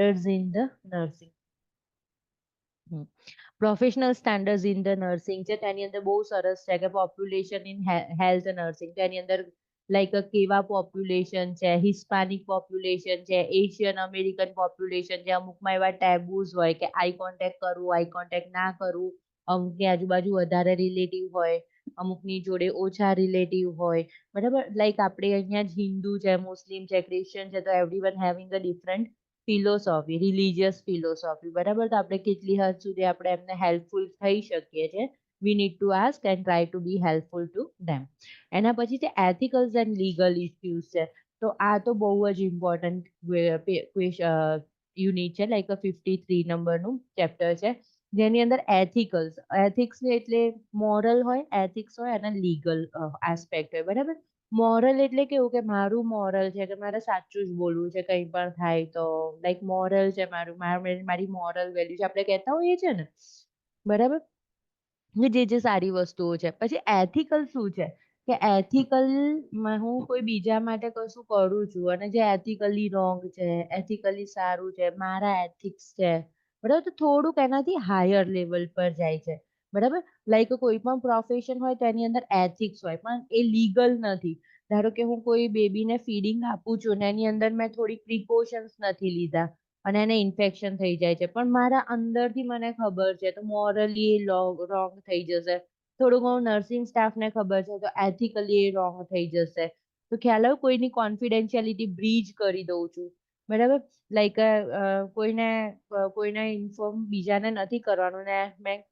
standards in the nursing. Professional standards in the nursing છે, તેની અંદર બહુ સરસ છે કે પોપ્યુલેશન ઇન હેલ્થ નર્સિંગ, તેની અંદર લાઈક કેવા પોપ્યુલેશન છે, હિસ્પાનિક પોપ્યુલેશન છે, એશિયન અમેરિકન પોપ્યુલેશન છે, અમુકમાં એવા ટેબુઝ હોય કે આઈ કોન્ટેક્ટ કરવું, આઈ કોન્ટેક્ટ ના કરવું, અમુકની આજુબાજુ વધારે રિલેટિવ હોય, અમુકની જોડે ઓછા રિલેટિવ હોય, બરાબર. લાઈક આપણે અહીંયા જ હિન્દુ છે, મુસ્લિમ છે, ક્રિશ્ચિયન છે, તો everyone having a different philosophy, religious philosophy, બરાબર. તો આપણે કેટલી હદ સુધી આપણે એમને હેલ્પફુલ થઈ શકીએ છીએ, we need to ask and try to be helpful to them. એના પછી છે એથિકલ્સ એન્ડ લીગલ ઇસ્યુઝ છે. તો આ તો બહુ જ ઇમ્પોર્ટન્ટ યુનિટ છે, લાઈક 53 નંબરનું ચેપ્ટર છે, જેની અંદર એથિકલ્સ, એથિક્સ એટલે મોરલ હોય, એથિક્સ હોય અને લીગલ એસ્પેક્ટ હોય, બરાબર. મોરલ એટલે કેવું કે મારું મોરલ છે કે મારે સાચું જ બોલવું છે કંઈ પણ થાય તો, લાઈક મોરલ છે મારું, મારી મોરલ વેલ્યુ છે, આપણે કહેતા હોઈએ છે ને, બરાબર, જે જે સારી વસ્તુઓ છે. પછી એથિકલ શું છે કે એથિકલમાં હું કોઈ બીજા માટે કશું કરું છું અને જે એથિકલી રોંગ છે, એથિકલી સારું છે, મારા એથિક્સ છે, બરાબર. તો થોડુંક એનાથી હાયર લેવલ પર જાય છે, બરાબર. લાઈક કોઈ પણ પ્રોફેશન હોય તો એની અંદર એથિક્સ હોય, પણ એ લીગલ નથી. ધારો કે હું કોઈ બેબીને ફીડિંગ આપું છું ને એની અંદર મેં થોડીક પ્રિકોશન્સ નથી લીધા અને એને ઇન્ફેક્શન થઈ જાય છે, પણ મારા અંદરથી મને ખબર છે, તો મોરલી એ રોંગ થઈ જશે. થોડું ઘણું નર્સિંગ સ્ટાફને ખબર છે, તો એથિકલી એ રોંગ થઈ જશે. તો ખ્યાલ આવ્યો, કોઈની કોન્ફિડેન્શિયાલિટી બ્રીચ કરી દઉં છું, બરાબર. લાઈક કોઈને ઇન્ફોર્મ બીજાને નથી કરવાનું ને મેં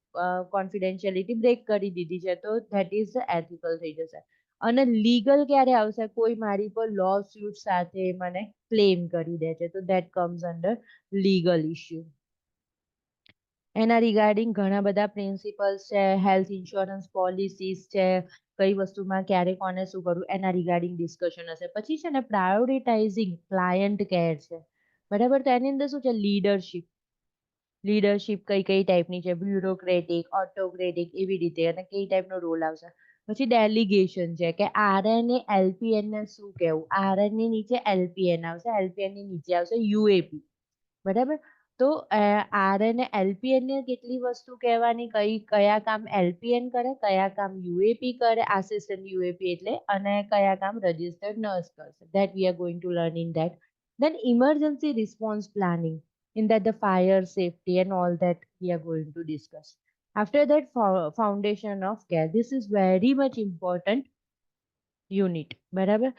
કોન્ફિડેન્શિયાલિટી બ્રેક કરી દીધી છે, તો ધેટ ઇઝ ધ એથિકલ થઈ જશે. અને લીગલ ક્યારે આવશે, કોઈ મારી પર લો સ્યુટ સાથે મને ક્લેમ કરી દે છે, તો that comes under legal issue. એના રિગાર્ડિંગ ઘણા બધા પ્રિન્સિપલ્સ છે, હેલ્થ ઇન્સ્યોરન્સ પોલિસીસ છે, કઈ વસ્તુમાં ક્યારે કોને શું કરવું, એના રિગાર્ડિંગ ડિસ્કશન હશે. પછી છે ને પ્રાયોરિટાઇઝિંગ ક્લાયન્ટ કેર છે, બરાબર. તો એની અંદર શું છે, લીડરશિપ, લીડરશિપ કઈ કઈ ટાઈપની છે, બ્યુરોક્રેટિક, ઓટોક્રેટિક, એવી રીતે, અને કઈ ટાઈપનો રોલ આવશે. પછી ડેલિગેશન છે કે આરએન એ એલપીએન ને શું કહેવું, આરએન ની નીચે એલપીએન આવશે, એલપીએન ની નીચે આવશે યુએપી, બરાબર. તો આરએન એ એલપીએન ને કેટલી વસ્તુ કહેવાની, કયા કામ એલપીએન કરે, કયા કામ યુએપી કરે, આસિસ્ટન્ટ યુએપી એટલે, અને કયા કામ રજિસ્ટર્ડ નર્સ કરશે. That we are going to learn in that. Then emergency response planning, in that the fire safety and all that we are going to discuss. After that, foundation of care. This is very much important unit, બરાબર.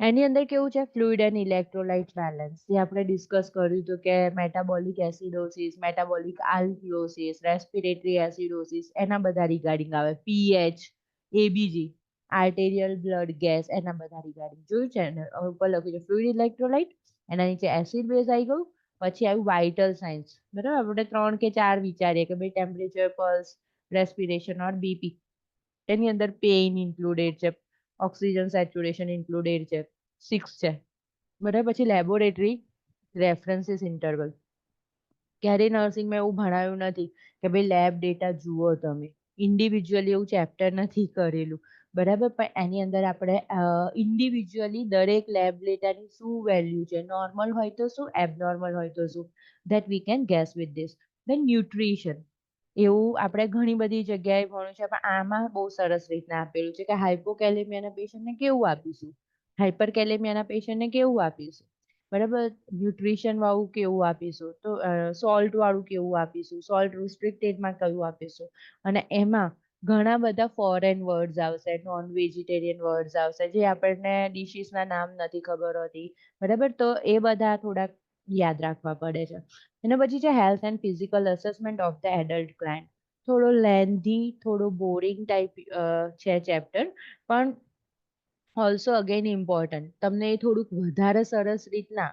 એની અંદર કેવું છે, fluid and electrolyte balance, જે આપણે discuss કર્યું હતું કે metabolic acidosis, metabolic alkalosis, respiratory acidosis, એના બધા રિગાર્ડિંગ આવે. PH, ABG, arterial blood gas, એના બધા રિગાર્ડિંગ જોયું છે ને. ઉપર લખ્યું છે ફ્લુઇડ ઇલેક્ટ્રોલાઇટ, એના નીચે એસિડ બેઝ આવી ગયું. પછી આવ્યું વાઇટલ સાઇન્સ, બરાબર. આપણે 3 કે 4 વિચારીએ કે ભાઈ ટેમ્પરેચર, પલ્સ, રેસ્પિરેશન ઓર બીપી. એની અંદર પેઇન ઇન્ક્લુડેડ છે, ઓક્સિજન સેચ્યુરેશન ઇન્ક્લુડેડ છે, 6 છે, બરાબર. પછી લેબોરેટરી રેફરન્સીસ ઇન્ટરવલ, ક્યારેય નર્સિંગમાં એવું ભણાયું નથી કે ભાઈ લેબ ડેટા જુઓ તમે, ઇન્ડિવિજ્યુઅલી એવું ચેપ્ટર નથી કરેલું, બરાબર. પણ એની અંદર આપણે ઇન્ડિવિજ્યુઅલી દરેક લેબ ડેટાની શું વેલ્યુ છે, નોર્મલ હોય તો શું, એબનોર્મલ હોય તો શું, that we can guess with this. Then nutrition, એવું આપણે ઘણી બધી જગ્યાએ ભણ્યું છે, પણ આમાં બહુ સરસ રીતના આપેલું છે કે હાઇપોકેલેમિયાના પેશન્ટને કેવું આપીશું, હાઇપર કેલેમિયાના પેશન્ટને કેવું આપીશું, બરાબર. ન્યુટ્રિશન વાળું કેવું આપીશું, તો સોલ્ટ વાળું કેવું આપીશું, સોલ્ટ રિસ્ટ્રિક્ટેડમાં કયું આપીશું. અને એમાં ઘણા બધા ફોરેન વર્ડ્સ આવશે, નોન વેજીટેરિયન વર્ડ્સ આવશે, જે આપણને ડિશિસના નામ નથી ખબર હોતી, બરાબર. તો એ બધા થોડાક યાદ રાખવા પડે છે. એના પછી છે health and physical assessment of the adult client. થોડો લેન્ધી, થોડો બોરિંગ ટાઈપ છે ચેપ્ટર, પણ ઓલ્સો અગેન ઇમ્પોર્ટન્ટ. તમને એ થોડુંક વધારે સરસ રીતના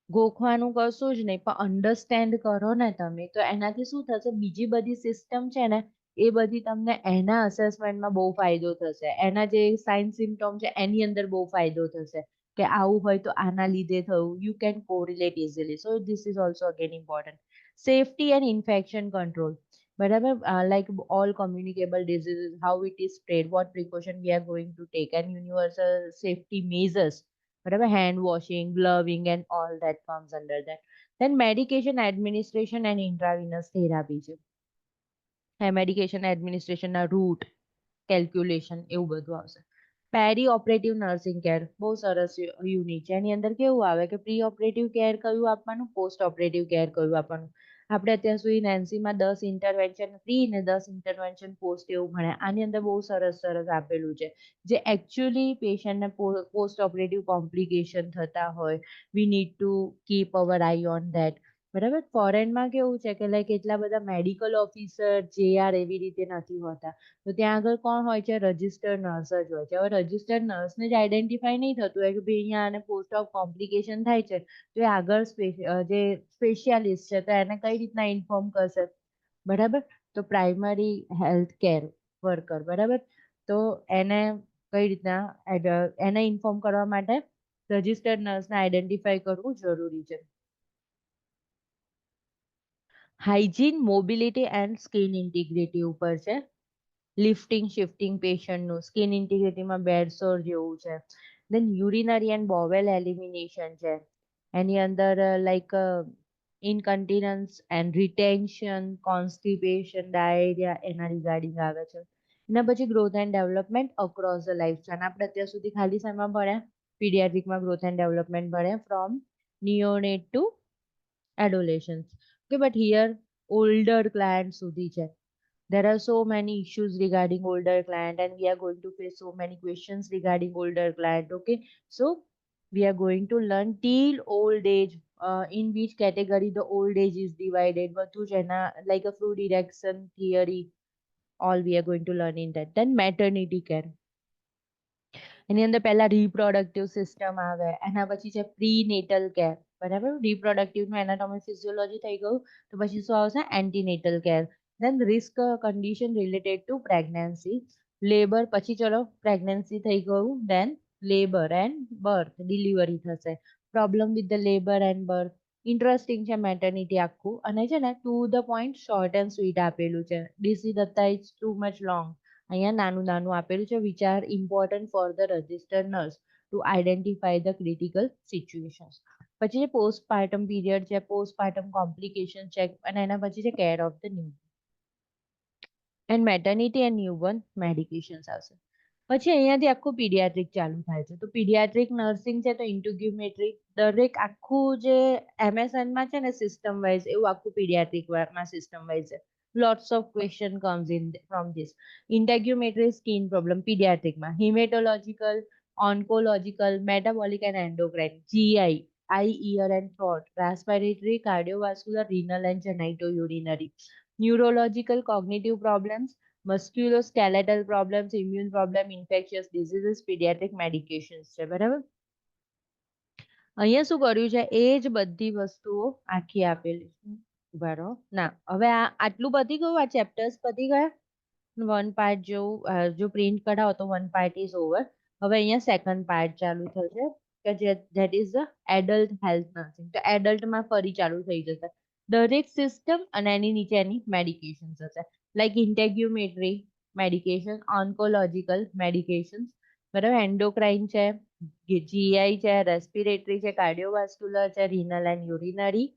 ગોખવાનું કશું જ નહીં, પણ અન્ડરસ્ટેન્ડ કરો ને તમે, તો એનાથી શું થશે, બીજી બધી સિસ્ટમ છે ને એ બધી તમને એના અસેસમેન્ટમાં બહુ ફાયદો થશે, એના જે સાઇન સિમ્ટોમ છે એની અંદર બહુ ફાયદો થશે કે આવું હોય તો આના લીધે થયું, you can correlate easily. So this is also again important. Safety and infection control, બરાબર. Like all communicable diseases, how it is spread, what precaution we are going to take, and universal safety measures, બરાબર. Hand washing, gloving and all that comes under that. Then medication administration and intravenous therapy છે. Medication એડમિનિસ્ટ્રેશનના route calculation એવું બધું આવશે. પેરી operative nursing care બહુ સરસ unit છે. એની અંદર કેવું આવે કે પ્રી ઓપરેટિવ કેર કયું આપવાનું, પોસ્ટ ઓપરેટિવ કેર કયું આપવાનું. આપણે અત્યાર સુધી નેન્સીમાં 10 ઇન્ટરવેન્શન પ્રી ને 10 ઇન્ટરવેન્શન પોસ્ટ એવું ભણ્યા. આની અંદર બહુ સરસ સરસ આપેલું છે જે એકચ્યુઅલી પેશન્ટને પોસ્ટ ઓપરેટિવ કોમ્પ્લિકેશન થતા હોય, વી need to keep hour I on that. બરાબર. ફોરેનમાં કેવું છે કે લાઈક એટલા બધા મેડિકલ ઓફિસર જેઆર એવી રીતે નથી હોતા. તો ત્યાં આગળ કોણ હોય છે? રજિસ્ટર્ડ નર્સ જ હોય છે. હવે રજિસ્ટર્ડ નર્સને જ આઈડેન્ટિફાઈ નહીં થતું હોય કે ભાઈ અહીંયા આને પોસ્ટ ઓફ કોમ્પ્લિકેશન થાય છે, તો એ આગળ જે સ્પેશિયાલિસ્ટ છે તો એને કઈ રીતના ઇન્ફોર્મ કરશે? બરાબર. તો પ્રાઇમરી હેલ્થ કેર વર્કર, બરાબર, તો એને કઈ રીતના એને ઇન્ફોર્મ કરવા માટે રજિસ્ટર્ડ નર્સને આઈડેન્ટિફાઈ કરવું જરૂરી છે. Hygiene, mobility and skin integrity ઉપર છે. લિફ્ટિંગ શિફ્ટિંગ પેશન્ટનું સ્કિન ઇન્ટિગ્રિટીમાં બેડસોર જેવું છે. Then urinary and bowel elimination છે. એની અંદર like incontinence and retention, constipation, diarrhoea એના રિગાર્ડિંગ આવે છે. એના પછી growth and development across the life span. આપણે અત્યાર સુધી ખાલી શેમાં ભણ્યા? પીડિયાટ્રિકમાં ગ્રોથ એન્ડ ડેવલપમેન્ટ ભણ્યા from neonate to adolescence. Okay, but here older client સુધી છે. There are so many issues regarding older client and we are going to face so many questions regarding older client. Okay, so we are going to learn till old age, in which category the old age is divided. બધું જ એના like a fluid erection theory, all we are going to learn in that. Then maternity care. એની અંદર પહેલા reproductive system આવે, એના પછી છે પ્રીનેટલ care. બરાબર. રિપ્રોડક્ટિવનું એનાટોમી ફિઝિયોલોજી થઈ ગયું. તો પછી શું આવશે? Antenatal care. Then risk condition related to pregnancy, labour. પછી ચલો પ્રેગ્નન્સી થઈ ગયું, then labour and birth, delivery થશે. Problem with the labour and birth. Interesting છે મેટર્નિટી આખું, અને છે ને to the point short and sweet આપેલું છે. DC Dutta is too much long. અહીંયા નાનું નાનું આપેલું છે, which are important for the registered nurse to identify the critical situations. પછી છે પોસ્ટપાર્ટમ પીરિયડ છે, પોસ્ટપાર્ટમ કોમ્પ્લિકેશન છે, અને એના પછી છે care of the new and maternity and newborn medications આવશે. પછી અહીંયાથી આખું પીડિયાટ્રિક ચાલુ થાય છે. તો પીડિયાટ્રિક નર્સિંગ છે તો ઇન્ટ્યુગ્યુમેટ્રી, દરેક આખું જે એમએસએનમાં છે ને સિસ્ટમ વાઇઝ, એવું આખું પીડિયાટ્રિકમાં સિસ્ટમ વાઇઝ છે. Lots of question comes in from this. Integumentary skin problem pediatric માં, hematological, oncological, metabolic and endocrine, GI, eye, ear and throat, respiratory, cardiovascular, renal and genitourinary, neurological, cognitive problems, musculoskeletal problems, immune problem, infectious diseases, pediatric medications છે. બરાબર. અહીંયા શું કર્યું છે? એ જ બધી વસ્તુઓ આખી આપેલી છે. ઉભા રહો. ના, હવે આટલું પતી ગયું, આ ચેપ્ટર્સ પતી ગયા. વન પાર્ટ જો પ્રિન્ટ કઢાવો તો વન પાર્ટ ઇઝ ઓવર. હવે અહીંયા સેકન્ડ પાર્ટ ચાલુ થશે કે જે that is the adult health nursing. તો એડલ્ટમાં ફરી ચાલુ થઈ જશે. દરેક સિસ્ટમ અને એની નીચે એની મેડિકેશન હશે. લાઈક ઇન્ટેગ્યુમેટરી મેડિકેશન, ઓન્કોલોજીકલ મેડિકેશન, બરાબર, એન્ડોક્રાઇન છે, જીઆઈ છે, રેસ્પિરેટરી છે, કાર્ડિયોવાસ્ક્યુલર છે, renal and urinary,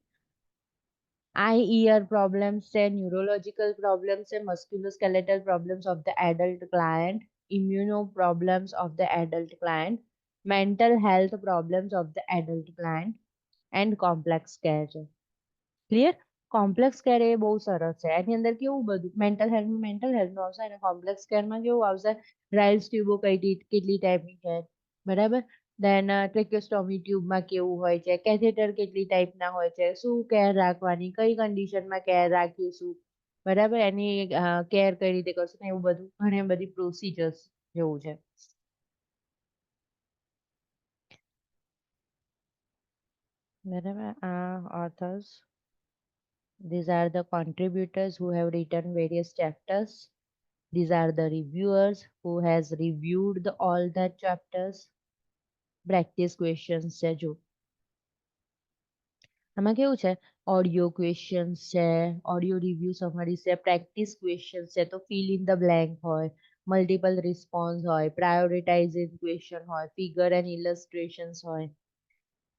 eye ear problems છે, neurological problems છે, musculoskeletal problems of the adult client, immuno problems of the adult client, mental health problems of the adult client and complex care છે. Clear? Complex care એ બહુ સરસ છે. એની અંદર કેવું બધું મેન્ટલ હેલ્થનું આવશે, અને કોમ્પ્લેક્સ કેરમાં કેવું આવશે? રાઇલ્સ ટ્યુબો કેટલી ટાઈપની છે, બરાબર, દેન ટ્રેકેસ્ટોમી ટ્યુબમાં કેવું હોય છે, કેથેટર કેટલી ટાઈપના હોય છે, શું કેર રાખવાની, કઈ કન્ડિશનમાં કેર રાખીશું, બરાબર, એની કેર કઈ રીતે કરશું, એવું બધું ઘણી બધી પ્રોસિજર્સ જેવું છે. બરાબર. Authors, these are the contributors who have written various chapters. These are the reviewers who has reviewed all the chapters. Practice questions છે જો. આમાં કેવું છે? ઓડિયો ક્વેશ્ચન્સ છે, ઓડિયો રિવ્યુ સમરીઝ છે, પ્રેક્ટિસ ક્વેશ્ચન્સ છે, તો ફિલ ઇન ધ બ્લેન્ક હોય, મલ્ટિપલ રિસ્પોન્સ હોય, પ્રાયોરિટાઇઝિંગ ક્વેશ્ચન હોય, ફિગર એન્ડ ઇલસ્ટ્રેશન્સ હોય,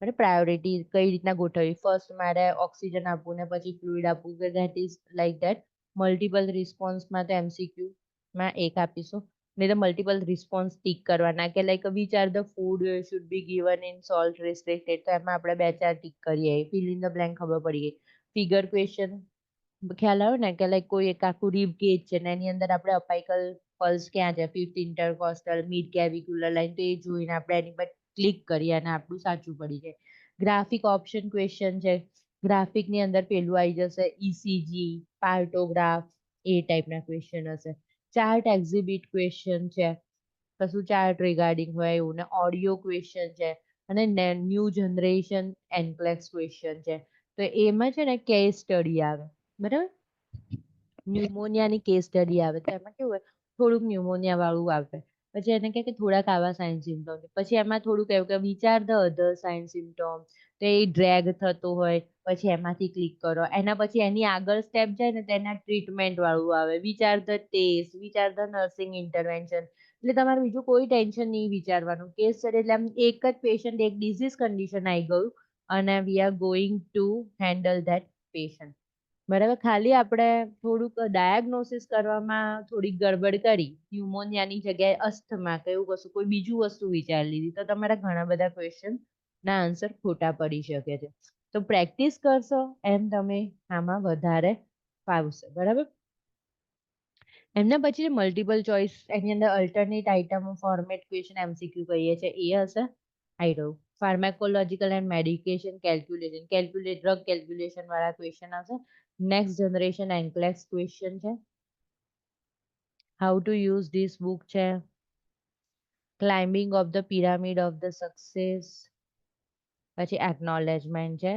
અને પ્રાયોરિટી કઈ રીતના ગોઠવવી, ફર્સ્ટ મારે ઓક્સિજન આપવું ને પછી ફ્લુઇડ આપવું, કે that is like that. Multiple રિસ્પોન્સમાં તો MCQ માં એક આપીશું, નહીં તો મલ્ટિપલ રિસ્પોન્સ ટીક કરવાના, કે like which are the food should be given in salt restricted, તો એમાં આપણે 2-4 ટીક કરીએ, ફિલ ઇન ધ બ્લેન્ક ખબર પડી ગઈ. ફિગર ક્વેશ્ચન ખ્યાલ આવે ને, કે લાઈક કોઈ એક આખું રિબ કેજ છે ને એની અંદર આપણે અપાઇકલ પલ્સ ક્યાં છે, ફિફ્થ ઇન્ટરકોસ્ટલ, મિડ કેવિક્યુલર લાઈન, તો એ જોઈને આપણે એની પર ક્લિક કરીએ અને આપણું સાચું પડી જાય. ગ્રાફિક ઓપ્શન ક્વેશ્ચન છે, ગ્રાફિકની અંદર પેલું આવી જશે ECG, પાર્ટોગ્રાફ, એ ટાઈપના ક્વેશ્ચન હશે. ચાર્ટ એક્ઝિબિટ ક્વેશ્ચન છે, કશું ચાર્ટ રિગાર્ડિંગ હોય એવું, ને ઓડિયો ક્વેશ્ચન છે, અને ન્યૂ જનરેશન એનક્લેક્સ ક્વેશ્ચન છે. તો એમાં છે ને કેસ સ્ટડી આવે, બરાબર. ન્યુમોનિયાની કેસ સ્ટડી આવે, તો એમાં કેવું હોય, થોડુંક ન્યુમોનિયા વાળું આવે, પછી એને કહે કે થોડાક આવા સાઇન સિમ્ટોમ, પછી એમાં થોડુંક એવું કે વિચાર ધ અધર સાઇન સિમ્ટોમ, તો એ ડ્રેગ થતો હોય પછી એમાંથી ક્લિક કરો, એના પછી એની આગળ સ્ટેપ જાય ને તેના ટ્રીટમેન્ટ વાળું આવે, વિચાર ધ ટેસ્ટ, વિચાર ધ નર્સિંગ ઇન્ટરવેન્શન. એટલે તમારે બીજું કોઈ ટેન્શન નહીં વિચારવાનું, કેસ સ્ટડી એટલે આમ એક જ પેશન્ટ, એક ડિઝીઝ કન્ડિશન આવી ગયું અને we are going to handle that patient, બરાબર. ખાલી આપણે થોડુંક ડાયગ્નોસિસ કરવામાં થોડીક ગડબડ કરી, ન્યુમોનિયાની જગ્યાએ અસ્થમા કે એવું કશું કોઈ બીજું વસ્તુ વિચારી લીધી, તો તમારા ઘણા બધા ક્વેશ્ચન ના આન્સર ખોટા પડી શકે છે. તો પ્રેક્ટિસ કરશો એમ તમે આમાં વધારે ફાવશે, બરાબર. એમના પછી મલ્ટિપલ ચોઇસ, એની અંદર alternate item format question MCQ કહીએ છીએ, એ હશે. આઈ રહ્યું pharmacological and medication calculation, drug calculation વાળા ક્વેશ્ચન આવશે. નેક્સ્ટ જનરેશન એન્ક્લેક્સ ક્વેશ્ચન છે. How to use this book છે. Climbing of the pyramid of the success, પછી એકનોલેજમેન્ટ છે,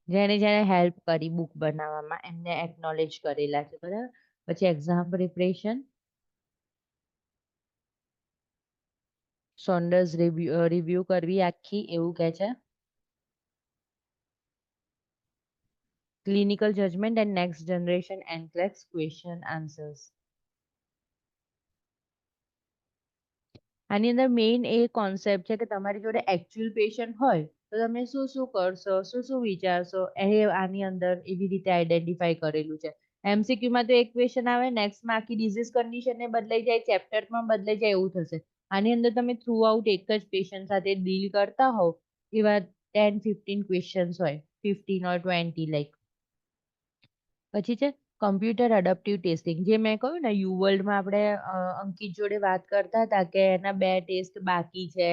જેને જેને હેલ્પ કરી બુક બનાવવામાં એમને એકનોલેજ કરેલા છે, બરાબર. પછી એક્ઝામ પ્રિપરેશન, સોન્ડર્સ રિવ્યુ કરવી આખી એવું કે છે. Clinical judgement and next generation NCLEX question answers. આની અંદર મેઇન એ કોન્સેપ્ટ છે કે તમારી જોડે એકચ્યુઅલ પેશન્ટ હોય તો તમે શું શું કરશો, શું શું વિચારશો, એ આની અંદર એવી રીતે આઈડેન્ટિફાઈ કરેલું છે. MCQ માં તો એક ક્વેશ્ચન આવે, નેક્સ્ટમાં આખી ડિઝીઝ કન્ડિશન ને બદલાઈ જાય, ચેપ્ટરમાં બદલાઈ જાય, એવું થશે. આની અંદર તમે થ્રુ આઉટ એક જ પેશન્ટ સાથે ડીલ કરતા હોવ એવા 10-15 ક્વેશ્ચન્સ હોય, 15 or 20 લાઈક. પછી છે કમ્પ્યુટર એડપ્ટિવ ટેસ્ટિંગ, જે મેં કહ્યું ને યુવર્લ્ડમાં આપણે અંકિત જોડે વાત કરતા હતા કે એના 2 ટેસ્ટ બાકી છે,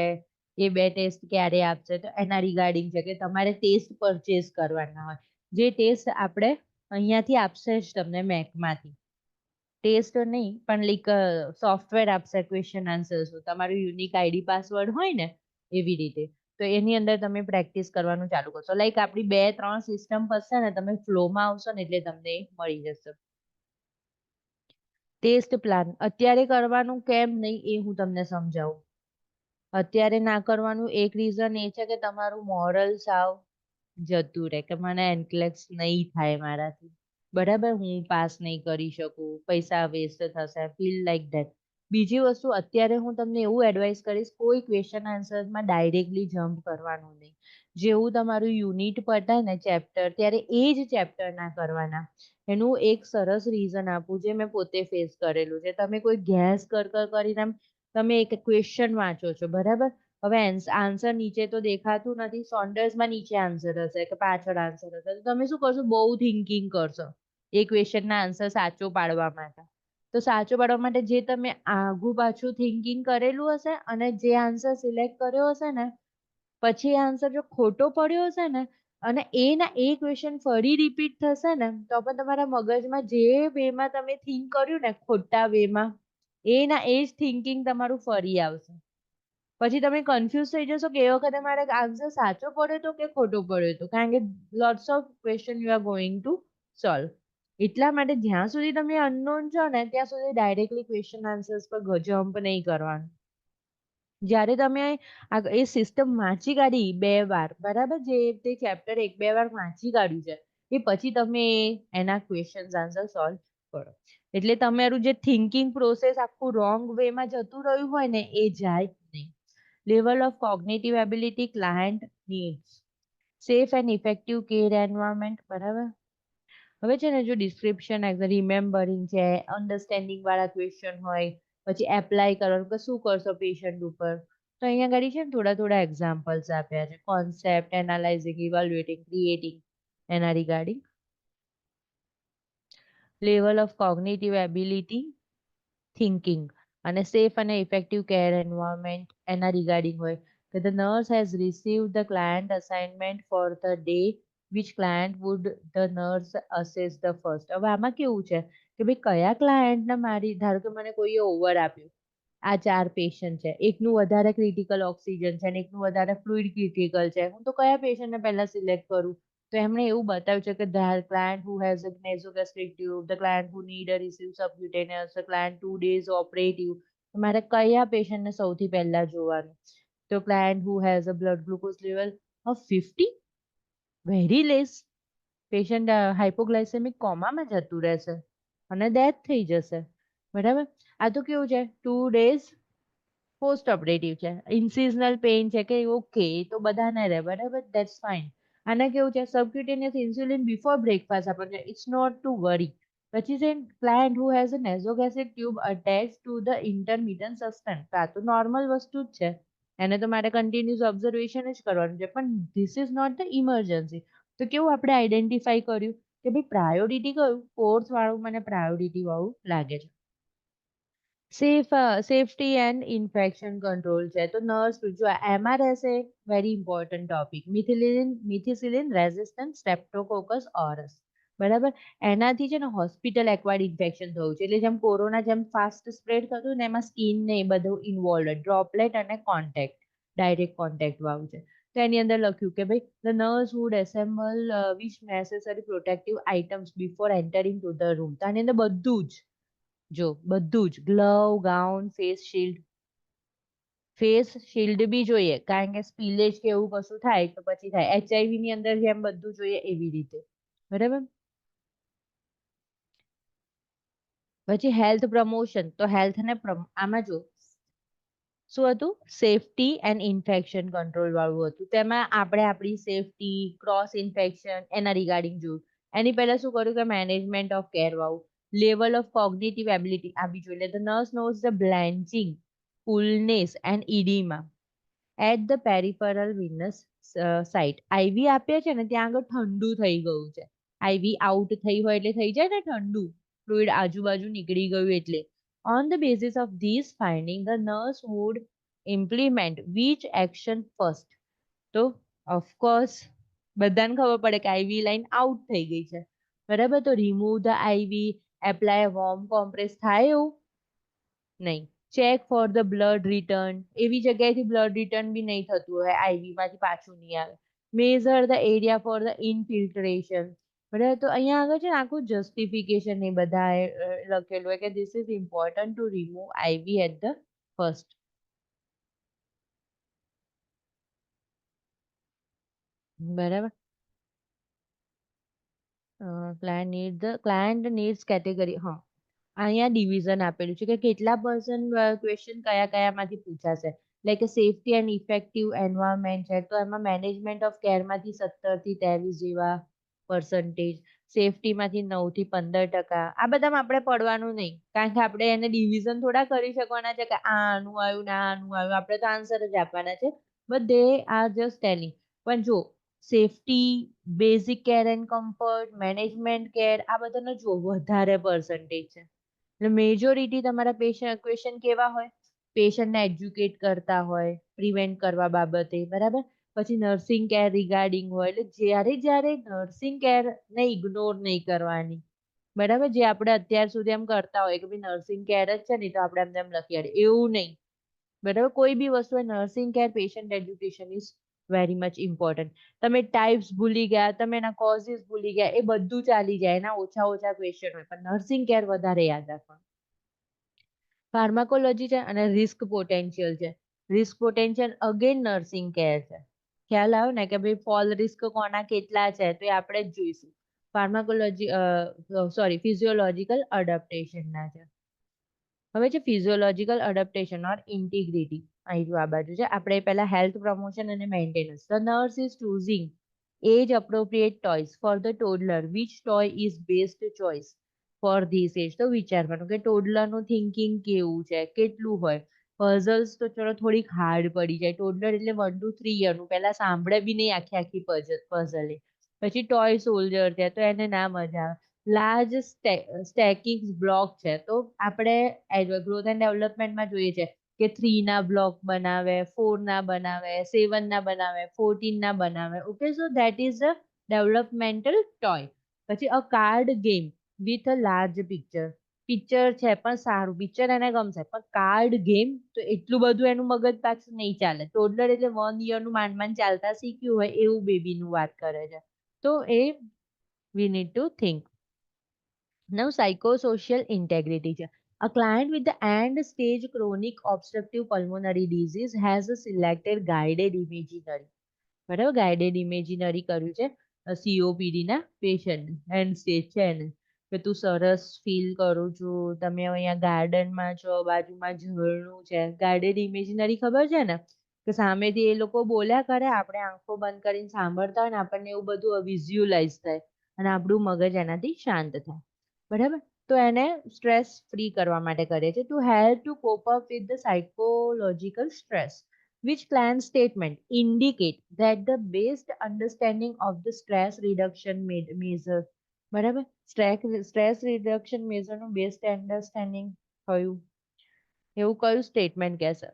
એ 2 ટેસ્ટ ક્યારે આપશે, તો એના રિગાર્ડિંગ છે કે તમારે ટેસ્ટ પરચેસ કરવાના હોય, જે ટેસ્ટ આપણે અહીંયાથી આપશે જ તમને મેકમાંથી, ટેસ્ટ નહીં પણ લાઈક સોફ્ટવેર આપશે ક્વેશ્ચન આન્સર્સ, તમારું યુનિક ID પાસવર્ડ હોય ને એવી રીતે, તો એની અંદર તમે પ્રેક્ટિસ કરવાનું ચાલુ કરશો. લાઈક આપણી 2-3 સિસ્ટમ પતશે ને તમે ફ્લોમાં આવશો ને એટલે તમને મળી જશે. ટેસ્ટ પ્લાન અત્યારે કરવાનું કેમ નહીં એ હું તમને સમજાવું. અત્યારે ના કરવાનું એક રીઝન એ છે કે તમારું મોરલ સાવ જતું રહે કે મને એન્ક્લેક્સ નહીં થાય મારાથી, બરાબર, હું પાસ નહીં કરી શકું, પૈસા વેસ્ટ થશે, ફીલ લાઈક ધેટ. બીજી વસ્તુ, અત્યારે હું તમને એવું એડવાઇસ કરીશ, કોઈ ક્વેશ્ચન આન્સરમાં ડાયરેક્ટલી જમ્પ કરવાનું નહીં. જેવું તમારું યુનિટ પતે ને ચેપ્ટર, ત્યારે એ જ ચેપ્ટર ના કરવાના. એનું એક સરસ રીઝન આપું, જે મેં પોતે ફેસ કરેલું છે. તમે કોઈ ગેસ કરીને તમે એક ક્વેશ્ચન વાંચો છો, બરાબર. હવે આન્સર નીચે તો દેખાતું નથી, સોન્ડર્સમાં નીચે આન્સર હશે કે પાછળ આન્સર હશે, તો તમે શું કરશો, બહુ થિંકિંગ કરશો એ ક્વેશ્ચનના આન્સર સાચો પાડવા માટે. તો સાચો પાડવા માટે જે તમે આગું પાછું થિંકિંગ કરેલું હશે અને જે આન્સર સિલેક્ટ કર્યો હશે ને, પછી આન્સર જો ખોટો પડ્યો હશે ને અને એ ક્વેશ્ચન ફરી રિપીટ થશે ને, તો પણ તમારા મગજમાં જે વેમાં તમે થિંક કર્યું ને ખોટા વેમાં, એ જ થિંકિંગ તમારું ફરી આવશે. પછી તમે કન્ફ્યુઝ થઈ જશો કે એ વખતે મારે આન્સર સાચો પડ્યો હતો કે ખોટો પડ્યો હતો, કારણ કે lots of question you are going to solve. એટલા માટે જ્યાં સુધી તમે અનનોન છો ને ત્યાં સુધી ડાયરેક્ટલી ક્વેશ્ચન આન્સર્સ પર જમ્પ નહીં કરવાનું. જ્યારે તમે એ સિસ્ટમ વાંચી કાઢી 2 વાર, બરાબર, જે તે ચેપ્ટર 1-2 વાર વાંચી કાઢ્યું છે, એ પછી તમે એના ક્વેશ્ચન આન્સર સોલ્વ કરો, એટલે તમારું જે થિંકિંગ પ્રોસેસ આખું રોંગ વેમાં જતું રહ્યું હોય ને એ જાય નહીં. Level of cognitive ability client needs, safe and effective care environment, બરાબર. હવે છે ને જો ડિસ્ક્રિપ્શન રિમેમ્બરિંગ છે, અન્ડરસ્ટેન્ડિંગ વાળા ક્વેશ્ચન હોય, પછી એપ્લાય કરવાનું કે શું કરશો પેશન્ટ ઉપર, તો અહીંયા આગળ છે ને થોડા થોડા એક્ઝામ્પલ્સ આપ્યા છે, કોન્સેપ્ટ, એનાલાઇઝિંગ, ઇવેલ્યુએટિંગ, ક્રિએટિંગ, એના regarding. Level of cognitive ability, thinking, અને સેફ અને ઇફેક્ટિવ કેર એન્વાયરમેન્ટ એના રિગાર્ડિંગ હોય કે the nurse has received the client assignment for the day which client wood the nurse assess the first. હવે આમાં કેવું છે કે ભાઈ કયા ક્લાયન્ટને મારી, ધારો કે મને કોઈએ ઓવર આપ્યું, આ 4 પેશન્ટ છે, એકનું વધારે ક્રિટિકલ ઓક્સિજન છે અને એકનું વધારે ફ્લુઇડ ક્રિટિકલ છે, હું તો કયા પેશન્ટને પહેલા સિલેક્ટ કરું? તો એમણે એવું બતાવ્યું છે કે the client who has a nasogastric tube, the client who need a receive subcutaneous, the client 2 days operative. મારે કયા પેશન્ટને સૌથી પહેલા જોવાનું? તો client who has a blood glucose level of 50, very less, patient હાઇપોગ્લાયસેમિક કોમામાં જતું રહેશે અને ડેથ થઈ જશે, બરાબર. આ તો કેવું છે 2 days પોસ્ટ ઓપરેટિવ છે, ઇન્સિઝનલ પેઇન છે કે ઓકે તો બધાને રહે, બરાબર, ધેટ્સ ફાઇન. આને કેવું છે સબક્યુટેનિયસ ઇન્સ્યુલિન બિફોર બ્રેકફાસ્ટ આપણને, ઇટ્સ નોટ ટુ વરી. પછી છે client who has a nasogastric tube attach to the intermittent sustained, આ તો નોર્મલ વસ્તુ જ છે, એને તો મારે કન્ટિન્યુઅસ ઓબ્ઝર્વેશન જ કરવાનું છે, પણ this is not the emergency. તો કેવું આપણે આઈડેન્ટિફાઈ કર્યું કે ભાઈ પ્રાયોરિટી કયું, ફોર્થ વાળું મને પ્રાયોરિટી વાળું લાગે છે. સેફટી એન્ડ ઇન્ફેક્શન કંટ્રોલ છે, તો નર્સ જો એમાં રહેશે, વેરી ઇમ્પોર્ટન્ટ ટોપિક, મિથિસિલિન રેઝિસ્ટન્ટ સ્ટ્રેપ્ટોકોકસ ઓરસ, બરાબર. એનાથી છે ને હોસ્પિટલ એક્વાયર્ડ ઇન્ફેક્શન થયું છે, એટલે જેમ કોરોના જેમ ફાસ્ટ સ્પ્રેડ થતું ને એમાં સ્કિન ને એ બધું ઇન્વોલ્વ, ડ્રોપલેટ અને કોન્ટેક્ટ, ડાયરેક્ટ કોન્ટેક્ટ વાળું છે. તો એની અંદર લખ્યું કે ભાઈ the nurse would assemble which necessary protective items before entering to the room. તો આની અંદર બધું જ, જો બધું જ, glove, gown, face shield be જોઈએ, કારણ કે સ્પિલેજ કે એવું કશું થાય તો પછી થાય, HIV ની અંદર જેમ બધું જોઈએ એવી રીતે, બરાબર. પછી હેલ્થ પ્રમોશન, તો હેલ્થ ને આમાં જો શું હતું, સેફટી એન્ડ ઇન્ફેક્શન કંટ્રોલ વાળું હતું, તેમાં આપણે આપણી સેફટી, ક્રોસ ઇન્ફેક્શન એના રિગાર્ડિંગ જોયું. એની પહેલા શું કર્યું કે મેનેજમેન્ટ ઓફ કેર વાળું, લેવલ ઓફ કોગ્નિટિવ એબિલિટી આવી જોઈએ, the nurse knows the blanching, coolness and edema at the peripheral venous site. IV આપે છે ને ત્યાં આગળ ઠંડુ થઈ ગયું છે, IV આઉટ થઈ હોય એટલે થઈ જાય ને ઠંડુ, ફ્લુઇડ આજુબાજુ નીકળી ગયું એટલે. On the basis of these findings, the nurse would implement which action first? તો ઓફકોર્સ બધાને ખબર પડે કે IV લાઈન આઉટ થઈ ગઈ છે, બરાબર. તો remove the IV, apply warm compress, થાય એવું નહીં. Check for the blood return, એવી જગ્યાએથી બ્લડ રિટર્ન બી નહીં થતું હોય, IV માંથી પાછું નહીં આવે. Measure the area for the infiltration, બરાબર. તો અહીંયા આગળ છે ને આખું જસ્ટિફિકેશન એ બધા લખેલું હોય કે this is important to remove IV at the first, બરાબર. ક્લાયન્ટ નીડ્સ કેટેગરી, હા અહીંયા ડિવિઝન આપેલું છે કે કેટલા પર્સન્ટ ક્વેશ્ચન કયા કયામાંથી પૂછાશે. Like safety and effective environment છે તો એમાં મેનેજમેન્ટ ઓફ કેરમાંથી 17 થી 23 જેવા પર્સન્ટેજ, સેફટીમાંથી 9 થી 15%. આ બધામાં આપણે પડવાનું નહીં, કારણ કે આપણે એને ડિવિઝન થોડા કરી શકવાના છે કે આ આનું આવ્યું ને આ આનું આવ્યું, આપણે તો આન્સર જ આપવાના છે, but they are just telling. પણ જો safety, basic care and comfort, management care, આ બધાનો જો વધારે પર્સન્ટેજ છે. એટલે મેજોરિટી તમારા ક્વેશ્ચન કેવા હોય, પેશન્ટને એજ્યુકેટ કરતા હોય, પ્રિવેન્ટ કરવા બાબતે, બરાબર. પછી નર્સિંગ કેર રિગાર્ડિંગ હોય, એટલે જ્યારે જ્યારે નર્સિંગ કેર ને ઇગ્નોર નહીં કરવાની, બરાબર. જે આપણે અત્યાર સુધી એમ કરતા હોય કે ભાઈ નર્સિંગ કેર જ છે ને તો આપણે એમને એમ લખી આડીએ, એવું નહીં, બરાબર. કોઈ બી વસ્તુ હોય, nursing care, patient education is very much important. તમે ટાઈપ્સ ભૂલી ગયા, તમે એના કોઝિસ ભૂલી ગયા, એ બધું ચાલી જાય, એના ઓછા ઓછા ક્વેશ્ચન હોય, પણ નર્સિંગ કેર વધારે યાદ રાખવાનું. ફાર્માકોલોજી છે અને રિસ્ક પોટેન્શિયલ છે. Risk potential again nursing care છે, ખ્યાલ આવ્યો ને કે ભાઈ ફોલ રિસ્ક કોના કેટલા છે તો એ આપણે જ જોઈશું. ફાર્માકોલોજી ફિઝિયોલોજીકલ અડેપ્ટેશનના છે. હવે છે ફિઝિયોલોજીકલ અડેપ્ટેશન ઓર ઇન્ટિગ્રિટી. અહીં જો આ બાજુ છે. આપણે પહેલા હેલ્થ પ્રમોશન અને maintenance. The nurse is choosing age appropriate toys for the toddler. Which toy is best choice for this age? તો વિચારવાનું કે ટોડલરનું થિંકિંગ કેવું છે, કેટલું હોય. પઝલ્સ તો ચલો થોડીક હાર્ડ પડી જાય. ટોડલર એટલે 1 to 3 યરનું, પહેલા સાંભળે બી નહીં આખી આખી પઝલ. પછી ટોય સોલ્જર છે તો એને ના મજા આવે. લાર્જ સ્ટેકિંગ બ્લોક છે તો આપણે ગ્રોથ એન્ડ ડેવલપમેન્ટમાં જોઈએ છે કે 3 ના બ્લોક બનાવે, 4 ના બનાવે, 7 ના બનાવે, 14 ના બનાવે. Okay, so that is a developmental toy. પછી a card game with a large picture. Picture છે પણ સારું, પિક્ચર એને ગમશે, પણ કાર્ડ ગેમ તો એટલું બધું એનું મગજ પાછું નહીં ચાલે. ટોડલર એટલે 1 યરનું માંડ માંડ ચાલતા શીખ્યું હોય એવું બેબીનું વાત કરે છે. તો એ we need to think. Now, psychosocial integrity છે. A client with the end stage chronic obstructive pulmonary disease has selected guided imaginary. બરાબર, ગાઈડેડ ઇમેજિનરી કર્યું છે COPD ના પેશન્ટ. એન્ડ સ્ટેજ છે એને કે તું સરસ ફીલ કરું છું, તમે અહીંયા ગાર્ડનમાં છો, બાજુમાં ઝરણું છે. ગાઈડેડ ઇમેજિનરી ખબર છે ને, કે સામેથી એ લોકો બોલ્યા કરે, આપણે આંખો બંધ કરીને સાંભળતા હોય ને આપણને એવું બધું વિઝ્યુઅલાઇઝ થાય અને આપણું મગજ એનાથી શાંત થાય. બરાબર, તો એને સ્ટ્રેસ ફ્રી કરવા માટે કરે છે. To help to cope up with the psychological stress. Which plan statement indicate that the best understanding of the stress reduction measure? બરાબર, સ્ટ્રેસ રિડક્શન મેઝરનું બેસ્ટ અન્ડરસ્ટેન્ડિંગ કયું, એવું કયું સ્ટેટમેન્ટ કહેશે?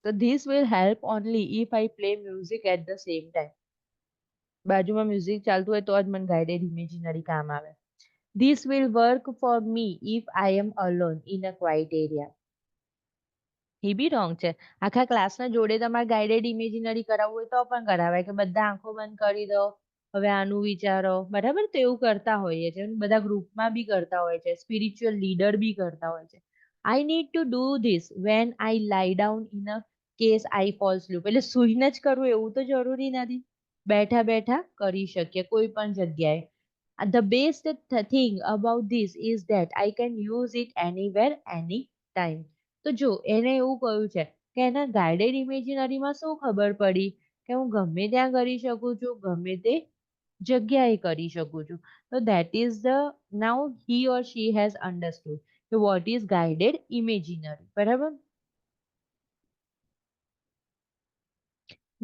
તો this will help only if I play music at the same time. બાજુમાં music ચાલતું હોય તો જ મને ગાઈડેડ ઇમેજિનરી કામ આવે. This will work for me if I am alone in a quiet area. A B wrong છે. આખા ક્લાસના જોડે તમારે ગાઈડેડ ઇમેજિનરી કરાવવું હોય તો પણ કરાવાય કે બધા આંખો બંધ કરી દો, હવે આનું વિચારો. બરાબર, તો એવું કરતા હોઈએ છે, બધા ગ્રુપમાં બી કરતા હોય છે, સ્પિરિચ્યુઅલ લીડર બી કરતા હોય છે. I need to do this when I lie down in a case I fall sleep. એટલે સુઈને જ કરવું એવું તો જરૂરી નથી, બેઠા બેઠા કરી શકીએ કોઈ પણ જગ્યાએ. The best thing about this is that I can use it anywhere, anytime. તો જો એને એવું કહ્યું છે કે એના ગાઈડેડ ઇમેજિનરીમાં શું ખબર પડી કે હું ગમે ત્યાં કરી શકું છું, ગમે તે જગ્યાએ કરી શકું છું. તો that is the now he or she has understood કે વોટ ઇઝ ગાઈડેડ ઇમેજિનરી. બરાબર,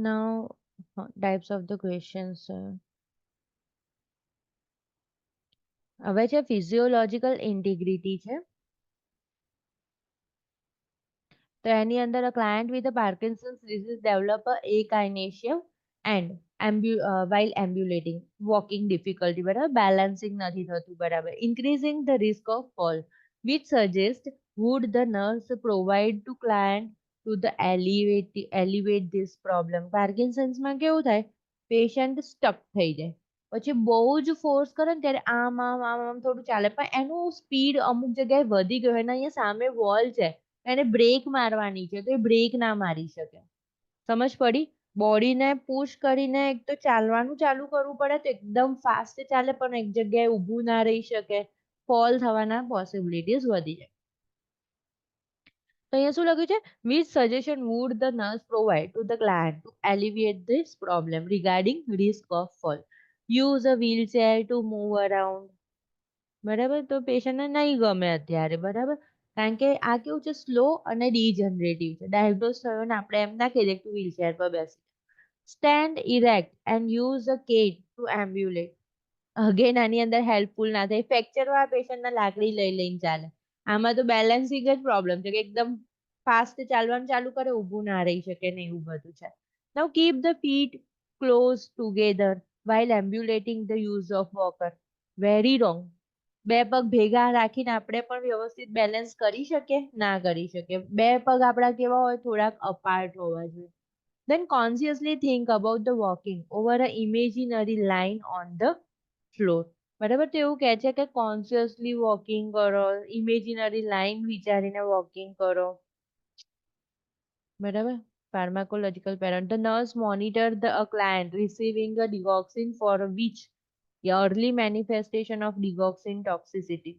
now types of the questions. હવે છે ફિઝિયોલોજીકલ ઇન્ટિગ્રિટી છે. તો એની અંદર a client with Parkinson's disease develop akinesia and while ambulating, walking difficulty. બરાબર, balancing નથી થતું. બરાબર, increasing the risk of fall. Which suggest would the nurse provide to client to the elevate this problem. પાર્કિન્સન્સમાં કેવું થાય, patient stuck થઈ જાય, પછી બહુ જ ફોર્સ કરે ને ત્યારે આમ આમ આમ આમ થોડું ચાલે, પણ એનું સ્પીડ અમુક જગ્યાએ વધી ગયો હોય ને અહીંયા સામે વોલ છે, એને બ્રેક મારવાની છે તો એ બ્રેક ના મારી શકે. સમજ પડી? બોડીને પુશ કરીને એક તો ચાલવાનું ચાલુ કરવું પડે તો એકદમ ફાસ્ટ ચાલે પણ એક જગ્યાએ ઊભું ના રહી શકે, ફોલ થવાના પોસિબિલિટીઝ વધી જાય. તો અહીંયા શું લખ્યું છે? Which suggestion would the nurse provide to the client to alleviate this problem regarding risk of fall? Use a wheelchair to move around. બરાબર, તો પેશન્ટને નહીં ગમે અત્યારે. બરાબર, કારણ કે આ કેવું છે, સ્લો અને ડીજનરેટિવ છે. ડાયગ્નોઝ થયો ને આપણે એમ ના કહીએ કે વ્હીલચેર પર બેસી. Stand erect and use a cat to ambulate. Again આની અંદર હેલ્પફુલ ના થાય. ફ્રેક્ચર વાળા પેશન્ટના લાકડી લઈ લઈને ચાલે. આમાં તો બેલેન્સિંગ જ પ્રોબ્લેમ છે કે એકદમ ફાસ્ટ ચાલવાનું ચાલુ કરે, ઊભું ના રહી શકે ને એવું બધું છે. Now keep the feet close together while ambulating the use of walker. Very wrong. બે પગ ભેગા રાખીને આપણે પણ વ્યવસ્થિત બેલેન્સ કરી શકીએ? ના કરી શકીએ. બે પગ આપણા કેવા હોય, થોડાક અપાર્ટ હોવા જોઈએ. Then consciously think about the walking over a imaginary line on the floor. બરાબર, તો એવું કહે છે કે કોન્શિયસલી વોકિંગ કરો, ઇમેજિનરી લાઈન વિચારીને વોકિંગ કરો. બરાબર, pharmacological parent. The nurse monitor the a client receiving a digoxin for which early manifestation of digoxin toxicity.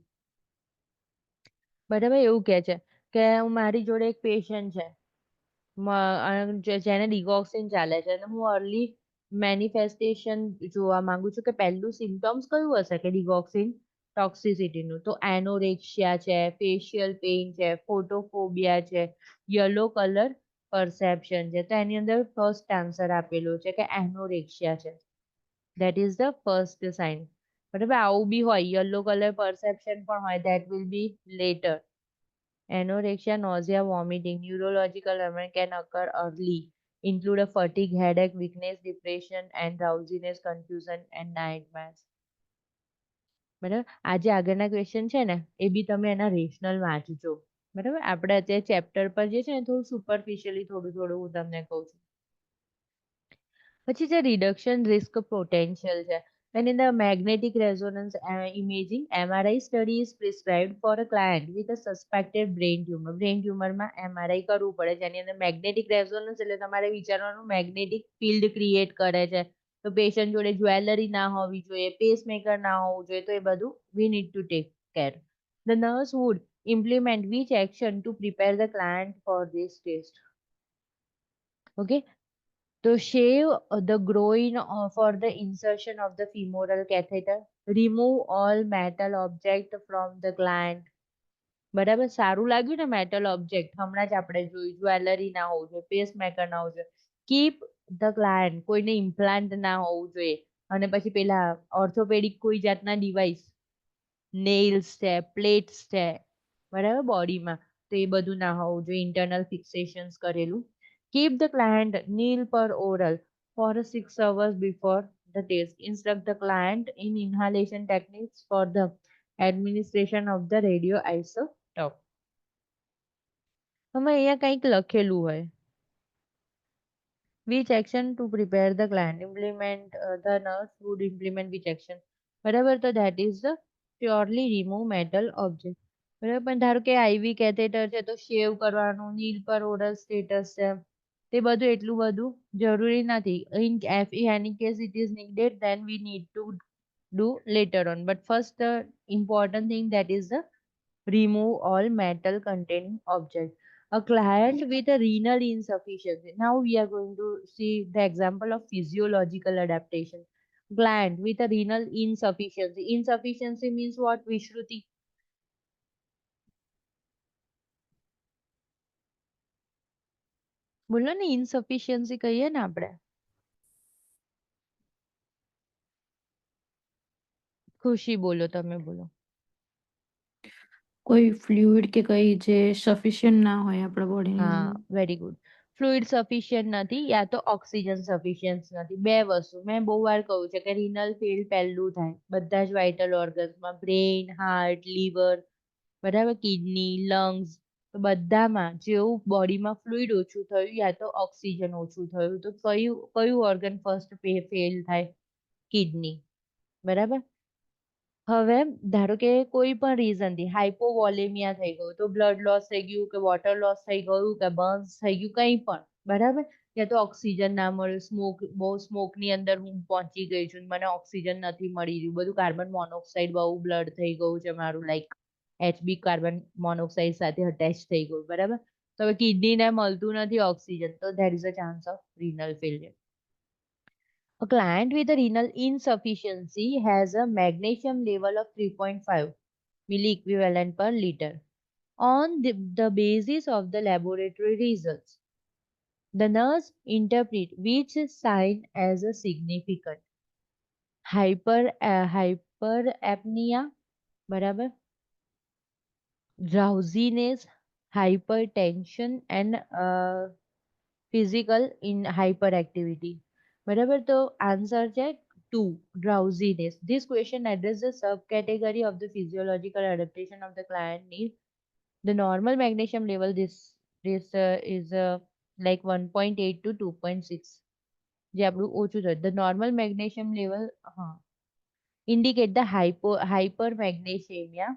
બરાબર, એવું કહે છે કે મારી જોડે એક પેશન્ટ છે, જેને ડિગોક્સિન ચાલે છે અને હું અર્લી મેનિફેસ્ટેશન જોવા માંગુ છું કે પહેલું સિમ્ટમ્સ કયું હશે કે ડિગોક્સિન ટોક્સિસિટીનું. તો એનોરેક્સિયા છે, ફેશિયલ પેઇન છે, ફોટોફોબિયા છે, યલો કલર પરસેપ્શન છે. તો એની અંદર ફર્સ્ટ આન્સર આપેલો છે કે એનોરેક્સિયા છે. That is the first sign. બરાબર, આવું બી હોય, યલો કલર પરસેપ્શન પણ હોય, that will be later. Anorexia, nausea, vomiting, neurological ailment can occur early, include a fatigue, headache, weakness, depression, and drowsiness, confusion, and nightmares. બરાબર, આ જે આગળના ક્વેશ્ચન છે ને એ બી તમે એના રેશનલ વાંચજો. બરાબર, આપણે અત્યારે ચેપ્ટર પર જે છે ને થોડું સુપરફિશિયલી થોડું થોડું હું તમને કહું છું. પછી જે રિડક્શન રિસ્ક પોટેન્શિયલ છે, and in the magnetic resonance imaging, MRI study is prescribed for a client with a suspected brain tumor. Brain ટ્યુમરમાં MRI કરવું પડે, જેની અંદર મેગ્નેટિક રેઝોનન્સ એટલે તમારે વિચારવાનું મેગ્નેટિક ફિલ્ડ ક્રિએટ કરે છે. તો પેશન્ટ જોડે જ્વેલરી ના હોવી જોઈએ, પેસમેકર ના હોવું જોઈએ, તો એ બધું વી need to take care. The nurse would implement which action to prepare the client for this test? Okay, to shave the groin for the insertion of the femoral catheter, remove all metal object from the gland. બરાબર, સારું લાગ્યું ને metal object, હમણાં જ આપણે જોયું, jewellery ના હોવું જોઈએ, પેસમેકર ના હોવું જોઈએ, કીપ ધ ક્લાયન્ટ, કોઈને ઇમ્પ્લાન્ટ ના હોવું જોઈએ, અને પછી પેલા ઓર્થોપેડિક કોઈ જાતના ડિવાઇસ, નેલ્સ છે, પ્લેટ્સ છે, બરાબર, બોડીમાં, તો એ બધું ના હોવું જોઈએ, ઇન્ટરનલ ફિક્સેશન્સ કરેલું. Keep the client kneel per oral for 6 hours before the test. Instruct the client in inhalation techniques for the administration of the radioisotope. હવે અહીંયા કંઈક લખેલું હોય, which action to prepare the client, implement the nurse would implement which action. બરાબર, તો that is the purely remove metal object. બરાબર, પણ ધારો કે આઈવી કેથેટર છે તો શેવ કરવાનું, નીલ પર ઓરલ સ્ટેટસ છે, તે બધું એટલું બધું જરૂરી નથી. In any case it is needed, then we need to do later on, but first the important thing, that is the remove all metal containing object. A client with a renal insufficiency, now we are going to see the example of physiological adaptation. Client with a renal insufficiency, insufficiency means what, Vishruti? બોલો ને, ઇનસફિશિયન્સી કહીએ ને આપણે. ખુશી બોલો, તમે બોલો. કોઈ ફ્લુઇડ કે કઈ જે સફિશિયન્ટ ના હોય આપણા બોડીની હા, અંદર. Very good. ફ્લુઇડ સફિશિયન્ટ નથી, યા તો ઓક્સિજન સફિશિયન્ટ નથી. બે વસ્તુ મેં બહુ વાર કહ્યું છે કે રિનલ ફેલ પહેલું થાય બધા જ વાઇટલ ઓર્ગન્સમાં, બ્રેઇન, હાર્ટ, લીવર, બરાબર, કિડની, લંગ્સ, તો બધામાં જેવું બોડીમાં ફ્લુઇડ ઓછું થયું યા તો ઓક્સિજન ઓછું થયું, તો કયું કયું ઓર્ગન ફર્સ્ટ ફેલ થાય? કિડની. બરાબર, હવે ધારો કે કોઈ પણ રીઝનથી હાઇપોવોલેમિયા થઈ ગયું, તો બ્લડ લોસ થઈ ગયું કે વોટર લોસ થઈ ગયું કે બર્ન્સ થઈ ગયું, કંઈ પણ, બરાબર, યા તો ઓક્સિજન ના મળ્યું, બહુ સ્મોકની અંદર હું પહોંચી ગઈ છું, મને ઓક્સિજન નથી મળી રહ્યું, બધું કાર્બન મોનોક્સાઇડ બહુ બ્લડ થઈ ગયું છે મારું, લાઈક HB કાર્બન મોનોક્સાઇડ સાથે અટેચ થઈ ગયું, બરાબર, તો હવે કિડનીને મળતું નથી ઓક્સિજન, તો there is a chance of renal failure. A client with a renal insufficiency has a magnesium level of 3.5 milliequivalent per liter. On the basis of the laboratory results, the nurse interpret which sign as a significant. Hyperapnea, બરાબર, drowsiness, hypertension, and physical in hyperactivity. બરાબર, તો answer છે 2, drowsiness. This question addresses the subcategory of the physiological adaptation of the client need. The normal magnesium level, this is like 1.8 to 2.6, જે આપણું ઓછું થયું. The normal magnesium level, હા, indicate the hypermagnesemia.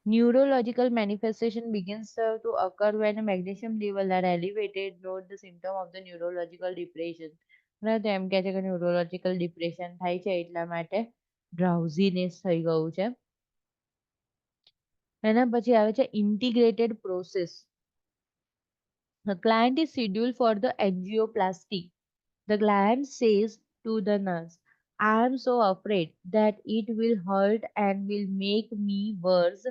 Neurological manifestation begins to occur when magnesium level are elevated. Note the symptom of the neurological depression. તો એમ કહે છે કે neurological depression થાય છે એટલા માટે ડ્રાઉઝીનેસ થઈ ગયું છે. એના પછી આવે છે integrated process. The client is scheduled for the angioplasty. The client says to the nurse, I am so afraid that it will hurt and will make me worse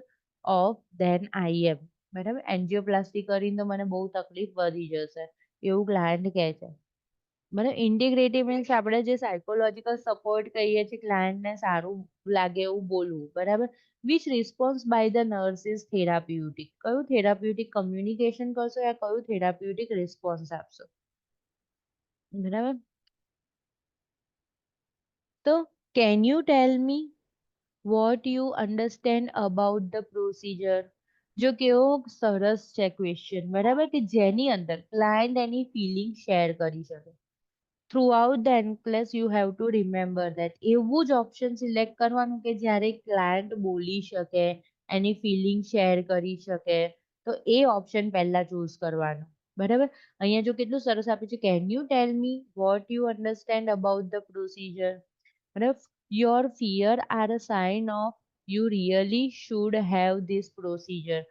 off than I am. બરાબર, angioplasty કરીને તો મને બહુ તકલીફ વધી જશે એવું client કહે છે. બરાબર, ઇન્ટિગ્રેટિવ મીન્સ આપણે જે સાયકોલોજીકલ સપોર્ટ કહીએ છીએ ક્લાયન્ટને સારું લાગે એવું બોલવું. બરાબર, which response by the nurse is therapeutic. કયું થેરાપ્યુટિક કમ્યુનિકેશન કરશો યા કયું થેરાપ્યુટિક રિસ્પોન્સ આપશો. બરાબર, તો can you tell me what you understand about the procedure. જો કેવો સરસ છે ક્વેશ્ચન. બરાબર, કે જેની અંદર ક્લાયન્ટ એની ફિલિંગ શેર કરી શકે. Throughout the NCLEX you have to remember that. એવું જ ઓપ્શન સિલેક્ટ કરવાનું કે જ્યારે ક્લાયન્ટ બોલી શકે, એની ફિલિંગ શેર કરી શકે, તો એ ઓપ્શન પહેલા ચૂઝ કરવાનો. બરાબર, અહીંયા જો કેટલું સરસ આપ્યું છે, can you tell me what you understand about the procedure. બરાબર, your fear are a sign of you really should have this procedure.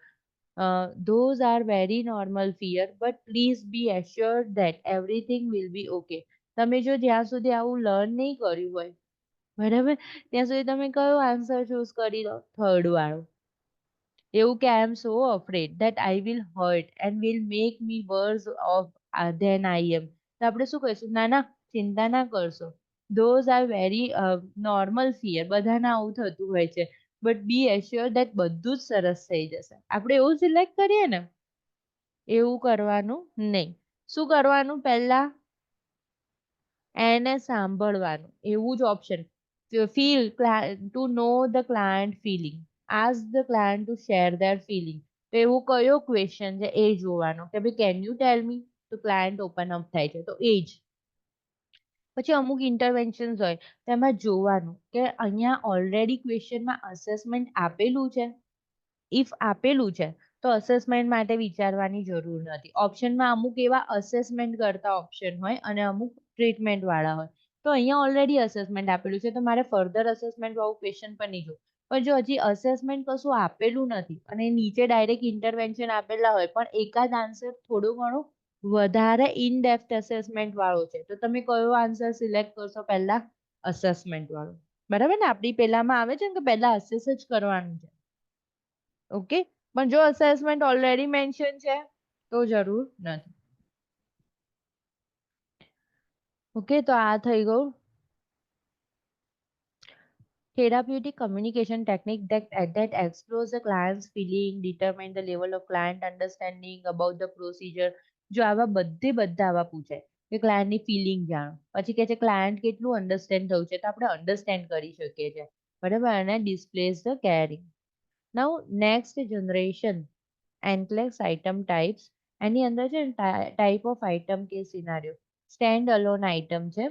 Those are very normal fear, but please be assured that everything will be okay. તમે જો જ્યાં સુધી આવું learn નહીં કર્યું હોય, બરાબર, ત્યાં સુધી તમે કયો આન્સર ચૂઝ કરી દો, થર્ડ વાળો. એવું કે I am so afraid that I will hurt and will make me worse off than I am. તો આપણે શું કહીશું, ના ના ચિંતા ના કરશો, those are very normal fear, બધાને આવું થતું હોય છે, બટ બી એશ્યોર ધેટ બધું જ સરસ થઈ જશે. આપણે એવું સિલેક્ટ કરીએ ને, એવું કરવાનું નહીં. શું કરવાનું, પહેલા એને સાંભળવાનું. એવું જ option, feel to know the client feeling, ask the client to share their feeling. તો એવું કયો ક્વેશ્ચન છે એ જોવાનો કે ભાઈ કેન યુ ટેલ મી, તો ક્લાયન્ટ ઓપન અપ થાય છે, તો એ જ. પછી અમુક ઇન્ટરવેન્શન્સ હોય તેમાં જોવાનું કે અહીંયા ઓલરેડી ક્વેશ્ચનમાં અસેસમેન્ટ આપેલું છે. ઇફ આપેલું છે તો અસેસમેન્ટ માટે વિચારવાની જરૂર નથી. ઓપ્શનમાં અમુક એવા અસેસમેન્ટ કરતા ઓપ્શન હોય અને અમુક ટ્રીટમેન્ટ વાળા હોય. તો અહીંયા ઓલરેડી અસેસમેન્ટ આપેલું છે તો મારે ફર્ધર અસેસમેન્ટ વાળું ક્વેશ્ચન પણ નહીં જોવું. પણ જો હજી અસેસમેન્ટ કશું આપેલું નથી અને નીચે ડાયરેક્ટ ઇન્ટરવેન્શન આપેલા હોય પણ એકાદ આન્સર થોડો ઘણો વધારે ઇન ડેપ્થ અસેસમેન્ટ વાળો છે, તો તમે કયો આન્સર સિલેક્ટ કરશો, પહેલા અસેસમેન્ટ વાળો. બરાબર ને, આપણી પેલામાં આવે છે ને કે પહેલા અસેસ જ કરવાનું છે. ઓકે, પણ જો અસેસમેન્ટ ઓલરેડી મેન્શન છે તો જરૂર નથી. ઓકે, તો આ થઈ ગયું therapeutic communication technique that explores the client's feeling, determine the level of client understanding about the procedure. જો આવા બધા આવા પૂછે કે ક્લાયન્ટની ફિલિંગ જાણો, પછી કે છે ક્લાયન્ટ કેટલું અન્ડરસ્ટેન્ડ થયું છે, તો આપણે અન્ડરસ્ટેન્ડ કરી શકીએ છીએ. બરાબર, અને displace the caring. Now next generation NCLEX item types. એની અંદર છે ટાઈપ ઓફ આઇટમ કે સિનારીઓ. સ્ટેન્ડ અલોન આઇટમ છે.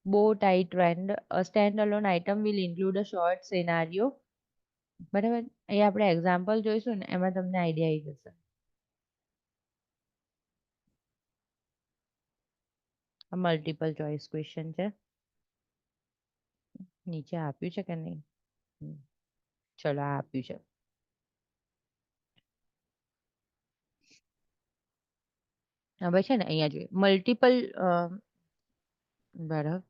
bow tie trend. A standalone item will include a short scenario. બરાબર, અહીં આપણે એક્ઝામ્પલ જોઈશું ને એમાં તમને આઈડિયા આવી જશે. આ મલ્ટિપલ ચોઇસ ક્વેશ્ચન છે, નીચે આપ્યું છે કે નહીં, ચલો આ આપ્યું છે. હવે છે ને અહીંયા જોઈએ મલ્ટિપલ, બરાબર,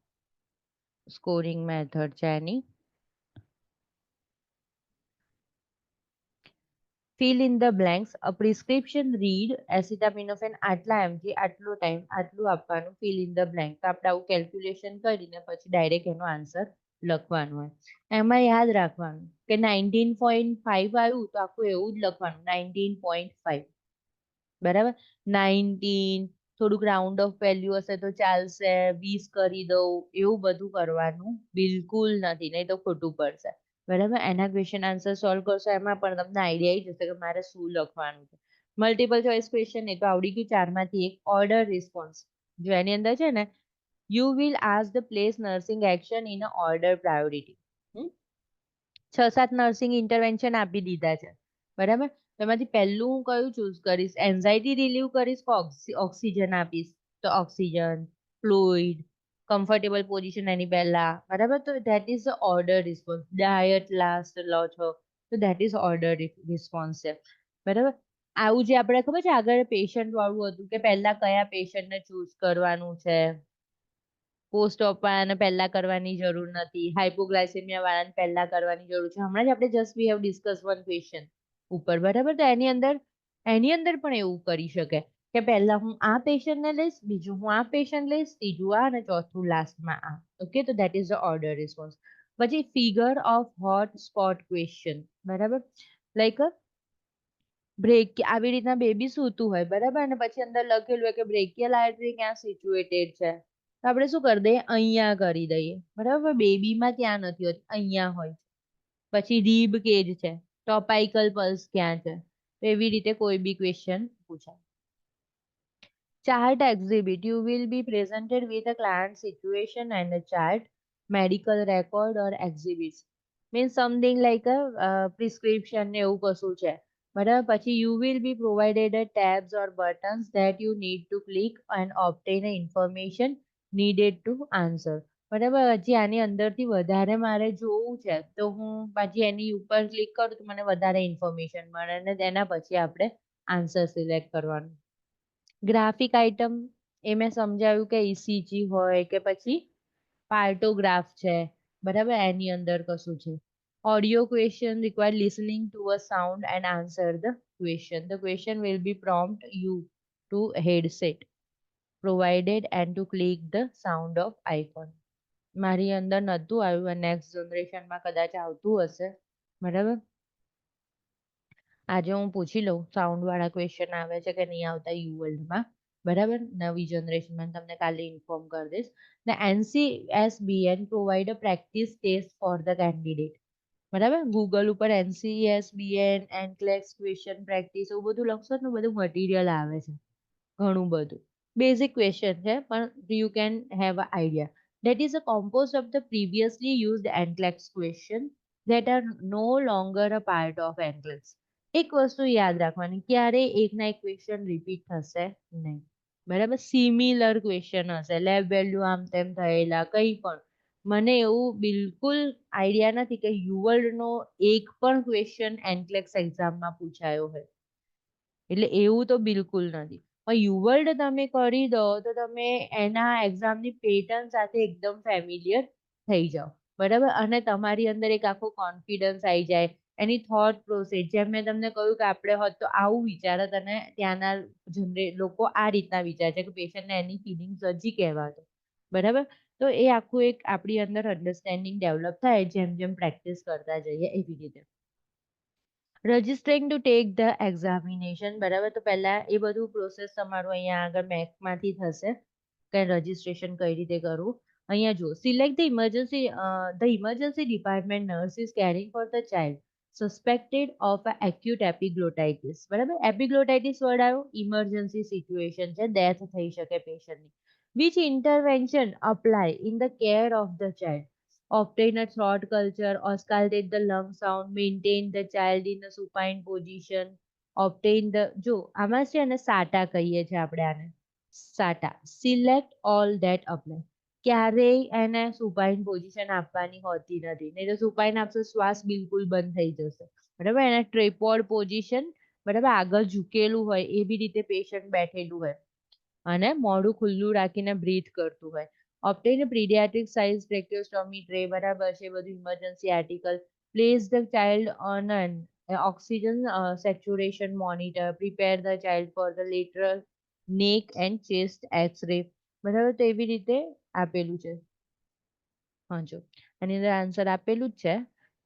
સ્કોરિંગ મેથડ છે એની. fill in the blanks. A prescription read acetaminophen આટલા mg આટલો ટાઈમ આટલું આપવાનું, fill in the blank. તો આપણે આવું કેલ્ક્યુલેશન કરીને પછી ડાયરેક્ટ એનો આન્સર લખવાનું હોય. એમાં યાદ રાખવાનું કે 19.5 આવ્યું તો આખું એવું જ લખવાનું 19.5. બરાબર, 19 થોડુંક રાઉન્ડ ઓફ વેલ્યુ હશે તો ચાલશે, 20 કરી દઉં, એવું બધું કરવાનું બિલકુલ નથી, નહીં તો ખોટું પડશે. બરાબર, એના ક્વેશ્ચન આન્સર સોલ્વ કરશો એમાં પણ તમને આઈડિયા આવી જશે કે મારે શું લખવાનું છે. મલ્ટિપલ ચોઇસ ક્વેશ્ચન નહીં તો આવડી ગયું 4માંથી 1. ઓર્ડર રિસ્પોન્સ, જો એની અંદર છે ને you will ask the place nursing action in a order priority. 6-7 nursing intervention આપી દીધા છે. બરાબર, એમાંથી પહેલું હું કયું ચૂઝ કરીશ, એન્ઝાઇટી રિલીવ કરીશ કે ઓક્સિજન આપીશ, તો ઓક્સિજન, ફ્લુઇડ, કમ્ફર્ટેબલ પોઝિશન એની પહેલા, બરાબર? તો that is the order response. Diet last લો છો તો ધેટ ઇઝ ઓર્ડર રિસ્પોન્સ છે, બરાબર? આવું જે આપણે ખબર છે આગળ પેશન્ટ વાળું હતું કે પહેલા કયા પેશન્ટને ચૂઝ કરવાનું છે, પોસ્ટ ઓપ વાળાને પહેલા કરવાની જરૂર નથી, હાઇપોગ્લાયસેમિયા વાળાને પહેલા કરવાની જરૂર છે. હમણાં જ આપણે just we have discuss one question ઉપર, બરાબર? તો એની અંદર પણ એવું કરી શકે કે પહેલા હું આ પેશન્ટને લઈશ, બીજું હું આ પેશન્ટ લઈશ, ત્રીજું આ અને ચોથું લાસ્ટમાં આ. ઓકે, તો that is the order response. પછી figure of hot spot question, બરાબર? લાઈક બ્રેક આવી રીતના બેબી સૂતું હોય, બરાબર? અને પછી અંદર લખેલું હોય કે બ્રેકિયલ આર્ટરી ક્યાં સિચ્યુએટેડ છે, તો આપણે શું કરી દઈએ, અહીંયા કરી દઈએ, બરાબર? બેબીમાં ત્યાં નથી હોતી, અહીંયા હોય. પછી રીબ કેજ છે, ટોપાઇકલ પલ્સ ક્યાં છે, તો એવી રીતે કોઈ બી ક્વેશ્ચન પૂછાય. Chart exhibit. You will be presented with a client situation and a chart, medical record or exhibits. Means something like a prescription ને એવું કશું છે, બરાબર? પછી you will be provided a tabs or buttons that you need to click and obtain a information needed to answer. બરાબર? હજી આની અંદરથી વધારે મારે જોવું છે તો હું પાછી એની ઉપર ક્લિક કરું તો મને વધારે ઇન્ફોર્મેશન મળે અને તેના પછી આપણે આન્સર સિલેક્ટ કરવાનું. ગ્રાફિક આઇટમ એ મેં સમજાવ્યું કે ઇસીજી હોય કે પછી પાર્ટોગ્રાફ છે, બરાબર? એની અંદર કશું છે. Audio question require listening to a sound and answer the question. The question will be prompt you to headset provided and to click the sound of icon. મારી અંદર નહોતું આવ્યું, નેક્સ્ટ જનરેશનમાં કદાચ આવતું હશે, બરાબર? આજે હું પૂછી લઉં સાઉન્ડ વાળા ક્વેશ્ચન આવે છે કે નહીં આવતા યુ વર્લ્ડમાં, બરાબર? નવી જનરેશનમાં તમને કાલે ઇન્ફોર્મ કરી દઈશ. ને NCSBN provide a practice test for the candidate, બરાબર? ગૂગલ ઉપર NCSBN એનક્લેક્સ ક્વેશ્ચન પ્રેક્ટિસ એવું બધું લખશો ને બધું મટીરિયલ આવે છે, ઘણું બધું. બેઝિક ક્વેશ્ચન છે પણ you can have a idea. That is a composed of the previously used NCLEX question that are no longer a part of NCLEX. એક વસ્તુ યાદ રાખવાની, ક્યારે એકના એક ક્વેશ્ચન રિપીટ થશે નહીં, બરાબર? સિમિલર ક્વેશ્ચન હશે, લેબ વેલ્યુ આમ તેમ થયેલા કંઈ પણ. મને એવું બિલકુલ આઈડિયા નથી કે યુવર્લ્ડનો એક પણ ક્વેશ્ચન એનક્લેક્સ એક્ઝામમાં પૂછાયો હોય, એટલે એવું તો બિલકુલ નથી. પણ યુવર્લ્ડ તમે કરી દો તો તમે એના એક્ઝામની પેટર્ન સાથે એકદમ ફેમિલિયર થઈ જાઓ, બરાબર? અને તમારી અંદર એક આખો કોન્ફિડન્સ આવી જાય, એની થોટ પ્રોસેસ, જેમ મેં તમને કહ્યું કે આપણે હોત તો આવું વિચારત અને ત્યાંના લોકો આ રીતના વિચારે છે કે પેશન્ટને એની ફિલિંગ્સ હજી કહેવા દો, બરાબર? તો એ આખું એક આપણી અંદર અન્ડરસ્ટેન્ડિંગ ડેવલપ થાય જેમ જેમ પ્રેક્ટિસ કરતા જઈએ એવી રીતે. Registering to take the examination, બરાબર? તો પહેલા એ બધું પ્રોસેસ તમારું અહીંયા આગળ મેકમાંથી થશે કે રજિસ્ટ્રેશન કઈ રીતે કરવું. અહીંયા જુઓ, select the emergency department nurse is caring for the child suspected of acute epiglottitis, બરાબર? એપિગ્લોટાઇટિસ વર્ડ આવ્યો, ઇમરજન્સી સિચ્યુએશન છે, ડેથ થઈ શકે પેશન્ટની. Which intervention apply in the care of the child? Obtain a throat culture, auscultate the lung sound, maintain the child in a supine position, obtain the, જો આમાં છે ને સાટા કહીએ છીએ આપણે આને, સાટા. Select all that apply. ક્યારેય એને સુપાઇન પોઝિશન આપવાની હોતી નથી, નહીં તો સુપાઇન આપશો શ્વાસ બિલકુલ બંધ થઈ જશે, બરાબર? એને ટ્રેપોડ પોઝિશન, બરાબર? આગળ ઝૂકેલું હોય એવી રીતે પેશન્ટ બેઠેલું હોય અને મોઢું ખુલ્લું રાખીને બ્રીથ કરતું હોય. Obtain a pediatric size tracheostomy tray, બરાબર છે? બધું emergency article. Place the child on an oxygen saturation monitor. Prepare the child for the lateral neck and chest x-ray, બરાબર? તો એવી રીતે આપેલું છે. હા, જો આની અંદર આન્સર આપેલું જ છે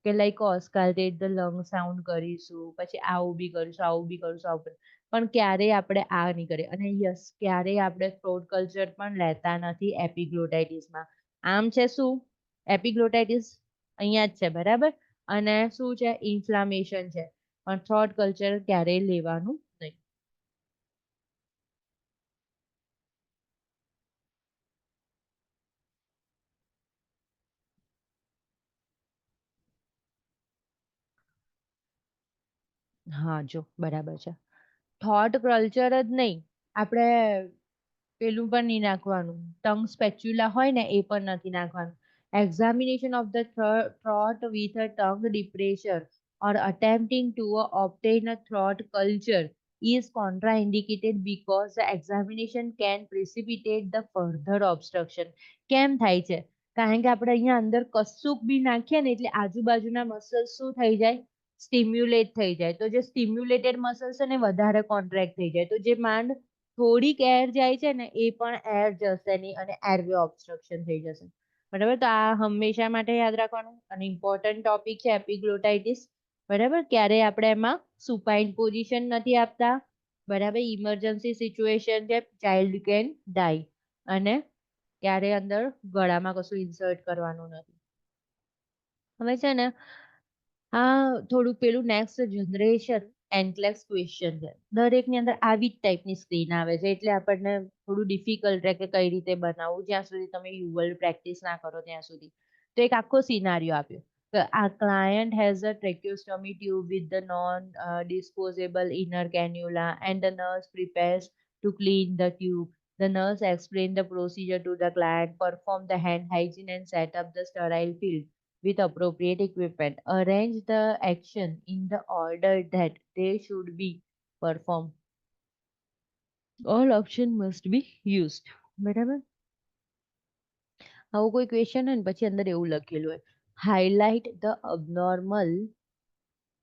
કે લાઈક ઓસ્કાલ્ટેટ ધ લંગ સાઉન્ડ કરીશું, પછી આવું બી કરીશું, આવું બી કરીશું, આવું કરીશું. પણ ક્યારેય આપણે આ નહીં કરીએ. અને યસ, ક્યારેય આપણે થ્રોટ કલ્ચર પણ લેતા નથી એપિગ્લોટાઇટિસમાં. આમ છે શું, એપિગ્લોટાઇટિસ અહીંયા જ છે, બરાબર? અને શું છે, ઇન્ફ્લામેશન છે, પણ થ્રોટ કલ્ચર ક્યારેય લેવાનું નહીં. હા, જો બરાબર છે. થોટ કલ્ચર જ નહીં, આપણે પેલું પણ નહીં નાખવાનું, ટંગ સ્પેચ્યુલા હોય ને એ પણ નથી નાખવાનું. Examination of the throat with a tongue depressor or attempting to obtain a throat culture is contraindicated because the examination can precipitate the further obstruction. કેમ થાય છે? કારણ કે આપણે અહીંયા અંદર કશુંક બી નાખીએ ને એટલે આજુબાજુના મસલ્સ શું થઈ જાય? સ્ટિમ્યુલેટ થઈ જાય. તો જે સ્ટિમ્યુલેટેડ મસલ્સ છે ને વધારે કોન્ટ્રેક્ટ થઈ જાય, તો જે માંડ થોડીક એર જાય છે ને એ પણ એર જશે નહીં અને એરવે ઓબ્સ્ટ્રક્શન થઈ જશે. બરાબર, તો આ હંમેશા માટે યાદ રાખવાનું. અને ઇમ્પોર્ટન્ટ ટોપિક છે એપિગ્લોટાઇટિસ. બરાબર, ક્યારે આપણે એમાં સુપાઇન પોઝિશન નથી આપતા. બરાબર, ઇમરજન્સી સિચ્યુએશન છે, ચાઇલ્ડ કેન ડાય. અને ક્યારે અંદર ગળામાં કશું ઇન્સર્ટ કરવાનું નથી. હવે છે ને આ થોડું પેલું નેક્સ્ટ જનરેશન એનક્લેક્સ ક્વેશ્ચન છે. દરેકની અંદર આવી જ ટાઈપની સ્ક્રીન આવે છે એટલે આપણને થોડું ડિફિકલ્ટ રહે કે કઈ રીતે બનાવવું, જ્યાં સુધી તમે યુવલ પ્રેક્ટિસ ના કરો ત્યાં સુધી. તો એક આખો સિનારીઓ આપ્યો. A client has a tracheostomy tube with the non-disposable inner cannula and the nurse prepares to clean the tube. The nurse explains the procedure to the client, perform the hand hygiene and set up the sterile field with appropriate equipment. Arrange the action in the order that they should be performed. All options must be used. બરાબર, આવું કોઈ question હોય ને પછી અંદર એવું લખેલું હોય, હાઇલાઇટ ધ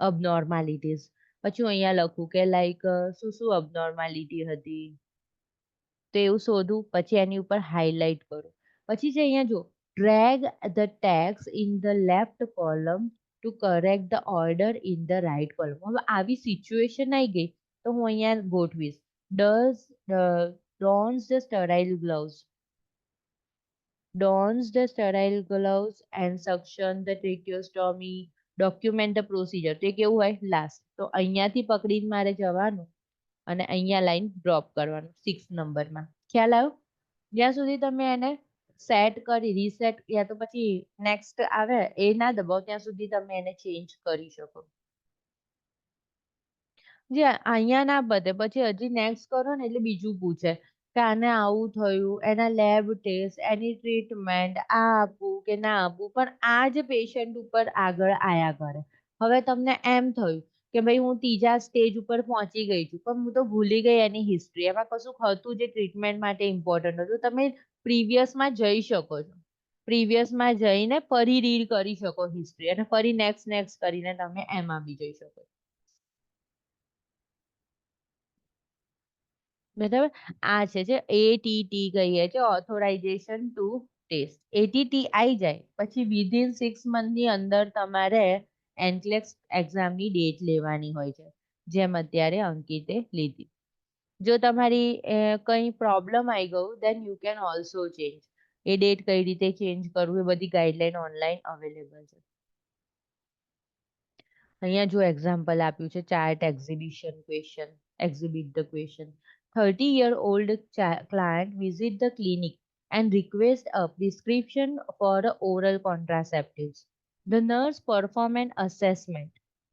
અબનોર્માલિટીઝ. પછી હું અહીંયા લખું કે લાઈક શું શું અબનોર્માલિટી હતી, તો એવું શોધું, પછી એની ઉપર હાઇલાઇટ કરું. પછી છે અહીંયા જો, drag the text in the left column to correct the order in the right column. હવે આવી સિચ્યુએશન આવી ગઈ તો હું અહીંયા ગોઠવીશ, dons the sterile gloves, dons the sterile gloves and suction the tracheostomy, document the procedure. તો એ કેવું હોય? લાસ્ટ. તો અહીંયાથી પકડીને મારે જવાનું અને અહીંયા લાઈન ડ્રોપ કરવાનું 6 નંબરમાં. ખ્યાલ આવ્યો? જ્યાં સુધી તમે એને સેટ કરી રીસેટ યા તો પછી નેક્સ્ટ આવે એ ના દબાવો ત્યાં સુધી તમે એને ચેન્જ કરી શકો. જે અહીંયા ના બતે પછી હજી નેક્સ્ટ કરો ને એટલે બીજું પૂછે કે આને આવું થયું, એના લેબ ટેસ્ટ, એની ટ્રીટમેન્ટ, આ આપવું કે ના આપવું, પણ આ જ પેશન્ટ ઉપર આગળ આયા કરે. હવે તમને એમ થયું કે ભાઈ હું ત્રીજા સ્ટેજ ઉપર પહોંચી ગઈ છું પણ હું તો ભૂલી ગઈ એની હિસ્ટ્રી, એમાં કશું હતું જે ટ્રીટમેન્ટ માટે ઇમ્પોર્ટન્ટ હતું, તમે પ્રીવિયસમાં જઈ શકો છો. પ્રીવિયસમાં જઈને ફરી રીડ કરી શકો હિસ્ટ્રી અને ફરી નેક્સ્ટ કરીને તમે એમાં બી જઈ શકો. બરાબર, આ છે જે ATT કહીએ છે, ઓથોરાઇઝેશન ટુ ટેસ્ટ. ATT આવી જાય પછી વિધિન 6 મંથની અંદર તમારે એનક્લેક્સ એક્ઝામની ડેટ લેવાની હોય છે, જેમ અત્યારે અંકિતે લીધી. જો તમારી કઈ પ્રોબ્લેમ આવી ગયું then you can also change. એ ડેટ કઈ રીતે ચેન્જ કરવું એ બધી ગાઈડલાઈન ઓનલાઈન અવેલેબલ છે. અહીંયા જો એક્ઝામ્પલ આપ્યું છે, chart exhibition question, exhibit the question. 30-year-old client visit the clinic and request a prescription for oral contraceptives. The nurse perform an assessment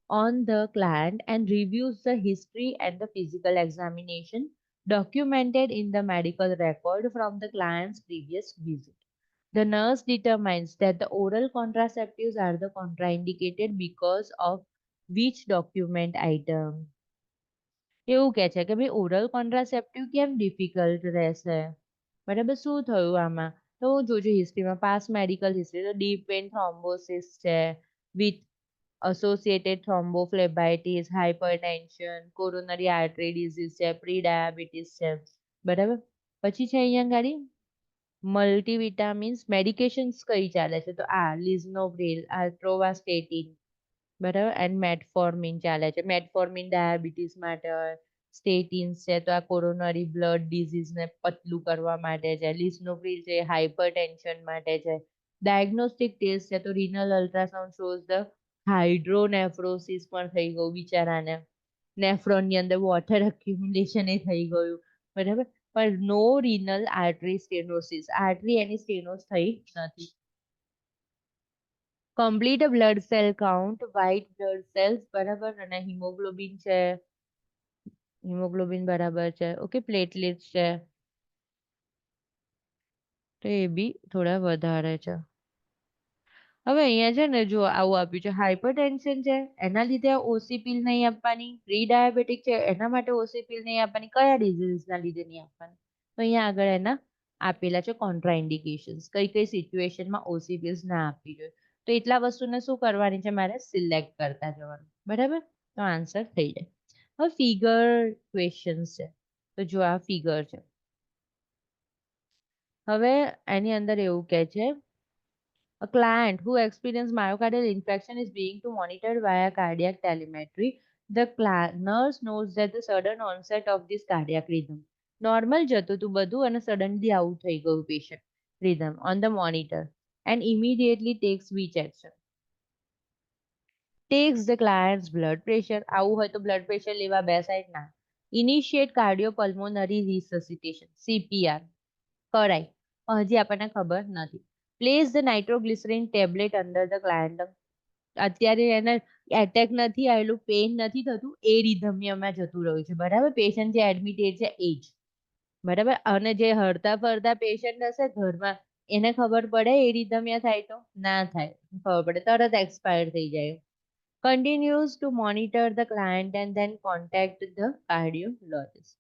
on the client and reviews the history and the physical examination documented in the medical record from the client's previous visit. The nurse determines that the oral contraceptives are the contraindicated because of which document item. એવું કે છે કે ભાઈ oral contraceptive કેમ difficult રહેશે? બરાબર, શું થયું આમાં? તો જોજો હિસ્ટ્રીમાં પાસ મેડિકલ હિસ્ટ્રી, તો ડીપ વેન થ્રોમ્બોસિસ છે with associated thrombophlebitis, hypertension, coronary artery disease છે, પ્રી ડાયાબિટીસ છે. બરાબર, પછી છે અહીંયા ગાડી મલ્ટીવિટામિન્સ મેડિકેશન્સ કઈ ચાલે છે, તો આ લિઝનોપ્રિલ, આટ્રોવાસ્ટેટિન, બરાબર, એન્ડ મેટફોર્મિન ચાલે છે. મેટફોર્મિન ડાયાબિટીસ માટે, સ્ટેટિન્સ છે તો આ કોરોનરી બ્લડ ડિઝીઝ ને પતલું કરવા માટે છે. લિસ્નોપ્રિલ છે હાઇપરટેન્શન માટે છે. ડાયગ્નોસ્ટિક ટેસ્ટ છે તો રિનલ અલ્ટ્રાસાઉન્ડ શોઝ ધ હાઇડ્રોનેફ્રોસિસ પણ થઈ ગયું બિચારાને, નેફ્રોનની અંદર વોટર એક્યુમ્યુલેશન એ થઈ ગયું. બરાબર, પણ no renal artery stenosis, artery એની સ્ટેનોસ થઈ નથી. Complete blood cell count, white blood cells, બરાબર, અને હિમોગ્લોબિન છે, હિમોગ્લોબિન બરાબર છે, ઓકે, પ્લેટલેટ્સ છે. તો એ બી થોડા વધારે છે. હવે અહીંયા છે ને જો આવું આપ્યું છે હાઇપરટેન્શન છે એના લીધે ઓસી પિલ નહીં આપવાની, પ્રી ડાયાબિટીક છે એના માટે ઓસી પિલ નહીં આપવાની, કયા ડિઝીઝના લીધે નહીં આપવાની. તો અહીંયા આગળ એના આપેલા છે કોન્ટ્રાઇન્ડિકેશન્સ, કઈ કઈ સિચ્યુએશનમાં ઓસી પિલ્સ ના આપવી જોઈએ. તો એટલા વસ્તુને શું કરવાની છે મારે સિલેક્ટ કરતા જવાનું, બરાબર? તો આન્સર થઈ જાય. હવે ફિગર ક્વેશ્ચન્સ છે, તો જો આ ફિગર છે. હવે એની અંદર એવું કહે છે a client who experienced myocardial infarction is being to monitored via cardiac telemetry. The nurse knows that the sudden onset of this cardiac rhythm. Normal જતું હતું બધું અને suddenly આવું થઈ ગયું patient rhythm on the monitor and immediately takes which action? Takes the client's blood pressure. આવું હોય તો blood pressure લેવા બેસાય જ ના. Initiate cardiopulmonary resuscitation CPR કરાય, હજી આપણને ખબર નથી. Place the nitroglycerin tablet under the client. અત્યારે એને એટેક નથી આવેલું, પેઇન નથી થતું, એ રિધમિયામાં જતું રહ્યું છે, બરાબર? પેશન્ટ જે એડમિટેડ છે એ જ, બરાબર? અને જે હરતા ફરતા પેશન્ટ હશે ઘરમાં એને ખબર પડે એ રિધમિયા થાય તો ના થાય, ખબર પડે તરત એક્સપાયર થઈ જાય. Continues to monitor the client and then contact the cardiologist.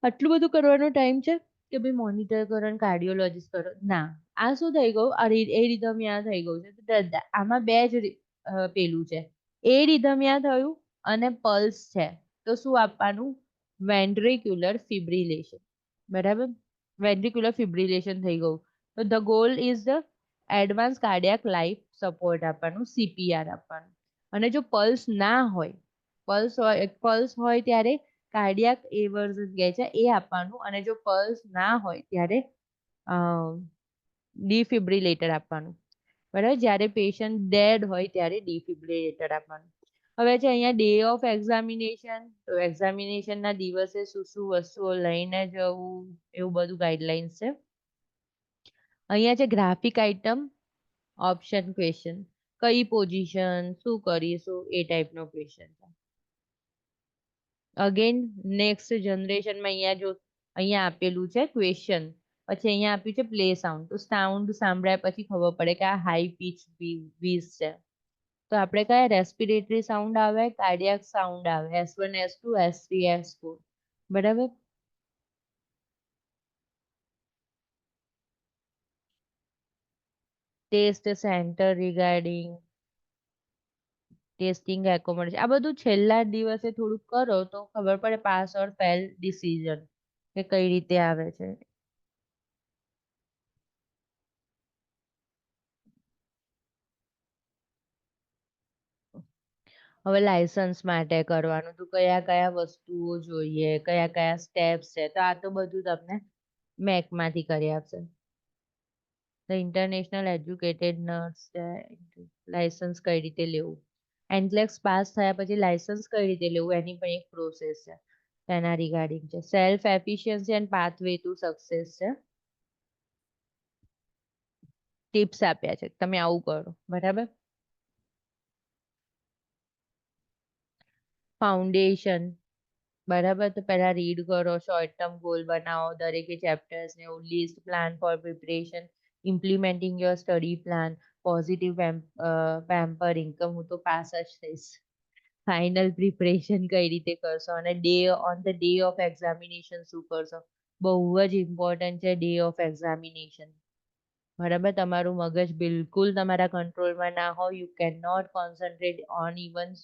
આટલું બધું કરવાનો ટાઈમ છે કે ભાઈ મોનિટર કરો અને કાર્ડિયોલોજીસ્ટ કરો? ના. આ શું થઈ ગયું? એ રિધમિયા થઈ ગયું છે. તો આમાં બે જ પેલું છે, એ રિધમિયા થયું અને પલ્સ છે. તો શું આપવાનું? વેન્ટ્રિક્યુલર ફિબ્રિલેશન, બરાબર? વેન્ટ્રિક્યુલર ફિબ્રિલેશન થઈ ગયું. તો the goal is the advance cardiac life support આપવાનું, સીપીઆર આપવાનું. અને જો પલ્સ ના હોય, પલ્સ હોય ત્યારે કાર્ડિયાક એવર્ઝન કહે છે એ આપવાનું, અને જો પલ્સ ના હોય ત્યારે ડિફિબ્રિલેટર આપવાનું, બરાબર? જ્યારે પેશન્ટ ડેડ હોય ત્યારે ડિફિબ્રિલેટર આપવાનું. હવે છે અહીંયા ડે ઓફ એક્ઝામિનેશન, તો એક્ઝામિનેશનના દિવસે શું શું વસ્તુઓ લઈને જવું એવું બધું ગાઈડલાઇન્સ છે. અહીંયા છે ગ્રાફિક આઇટમ, ઓપ્શન ક્વેશ્ચન, કઈ પોઝિશન, શું કરીશું, એ ટાઈપનો ક્વેશ્ચન છે. અગેન નેક્સ્ટ જનરેશનમાં અહીંયા જો અહીંયા આપેલું છે ક્વેશ્ચન, પછી અહીંયા આપ્યું છે પ્લે સાઉન્ડ. તો સાઉન્ડ સાંભળ્યા પછી ખબર પડે કે આ હાઈ પીચ વીઝ છે. તો આપણે કયા રેસ્પિરેટરી સાઉન્ડ આવે, કાર્ડિયાક સાઉન્ડ આવે, S1 S2 S3 S4, બરાબર? Test centre regarding testing accommodation, આ બધું છેલ્લા દિવસે થોડુંક કરો તો ખબર પડે પાસ ઓર ફેલ ડિસિઝન કે કઈ રીતે આવે છે. હવે લાયસન્સ માટે કરવાનું તો કયા કયા વસ્તુઓ જોઈએ, કયા કયા સ્ટેપ્સ છે, તો આ તો બધું તમને મેકમાંથી કરી આપશે. ધ ઇન્ટરનેશનલ એજ્યુકેટેડ નર્સ છે, લાયસન્સ કઈ રીતે લેવું, એનક્લેક્સ પાસ થયા પછી લાયસન્સ કઈ રીતે લેવું એની પણ એક પ્રોસેસ છે, તેના રિગાર્ડિંગ છે. Self efficiency and pathway to success છે, ટિપ્સ આપ્યા છે તમે આવું કરો, બરાબર? ફાઉન્ડેશન, બરાબર? તો પહેલા રીડ કરો, શોર્ટ ટર્મ ગોલ બનાવો, દરેકે ચેપ્ટર્સ ને એવું list, plan four preparation, implementing your study plan, positive pampering કે હું તો પાસ જ થઈશ, ફાઇનલ પ્રિપરેશન કઈ રીતે કરશો, અને day on the day of examination શું કરશો. બહુ જ ઇમ્પોર્ટન્ટ છે ડે ઓફ એક્ઝામિનેશન, બરાબર? તમારું મગજ બિલકુલ તમારા કંટ્રોલમાં ના હોય, you can not concentrate on even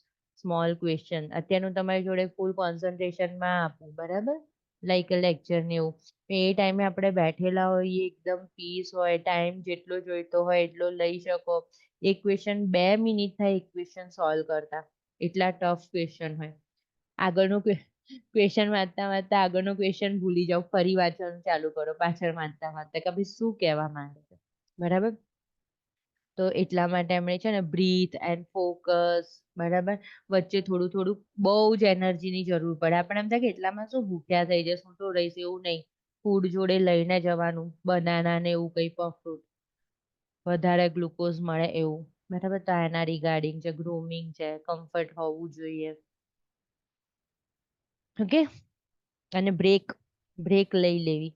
small question. અત્યારનું તમારી જોડે ફૂલ કોન્સન્ટ્રેશનમાં આપવું, બરાબર? લાઈક લેક્ચર ને એવું, એ ટાઈમે આપણે બેઠેલા હોઈએ, એકદમ પીસ હોય, ટાઈમ જેટલો જોઈતો હોય એટલો લઈ શકો. એક ક્વેશ્ચન 2 મિનિટ થાય એક ક્વેશ્ચન સોલ્વ કરતા, એટલા ટફ ક્વેશ્ચન હોય. આગળનું ક્વેશ્ચન વાંચતા વાંચતા આગળનો ક્વેશ્ચન ભૂલી જાઓ, ફરી વાંચવાનું ચાલુ કરો પાછળ વાંચતા વાંચતા કે ભાઈ શું કહેવા માંગે છે, બરાબર? તો એટલા માટે એમણે છે ને બ્રીથ એન્ડ ફોકસ, બરાબર? વચ્ચે થોડું થોડું બહુ જ એનર્જીની જરૂર પડે. આપણે એમ થાય કે એટલામાં શું ભૂખ્યા થઈ જશે, હું તો રહીશ, એવું નહીં. ફૂડ જોડે લઈને જવાનું, બનાના ને એવું કંઈ પણ ફ્રૂટ, વધારે ગ્લુકોઝ મળે એવું, બરાબર? તો એના રિગાર્ડિંગ છે, ગ્રૂમિંગ છે, કમ્ફર્ટ હોવું જોઈએ, ઓકે? અને બ્રેક લઈ લેવી,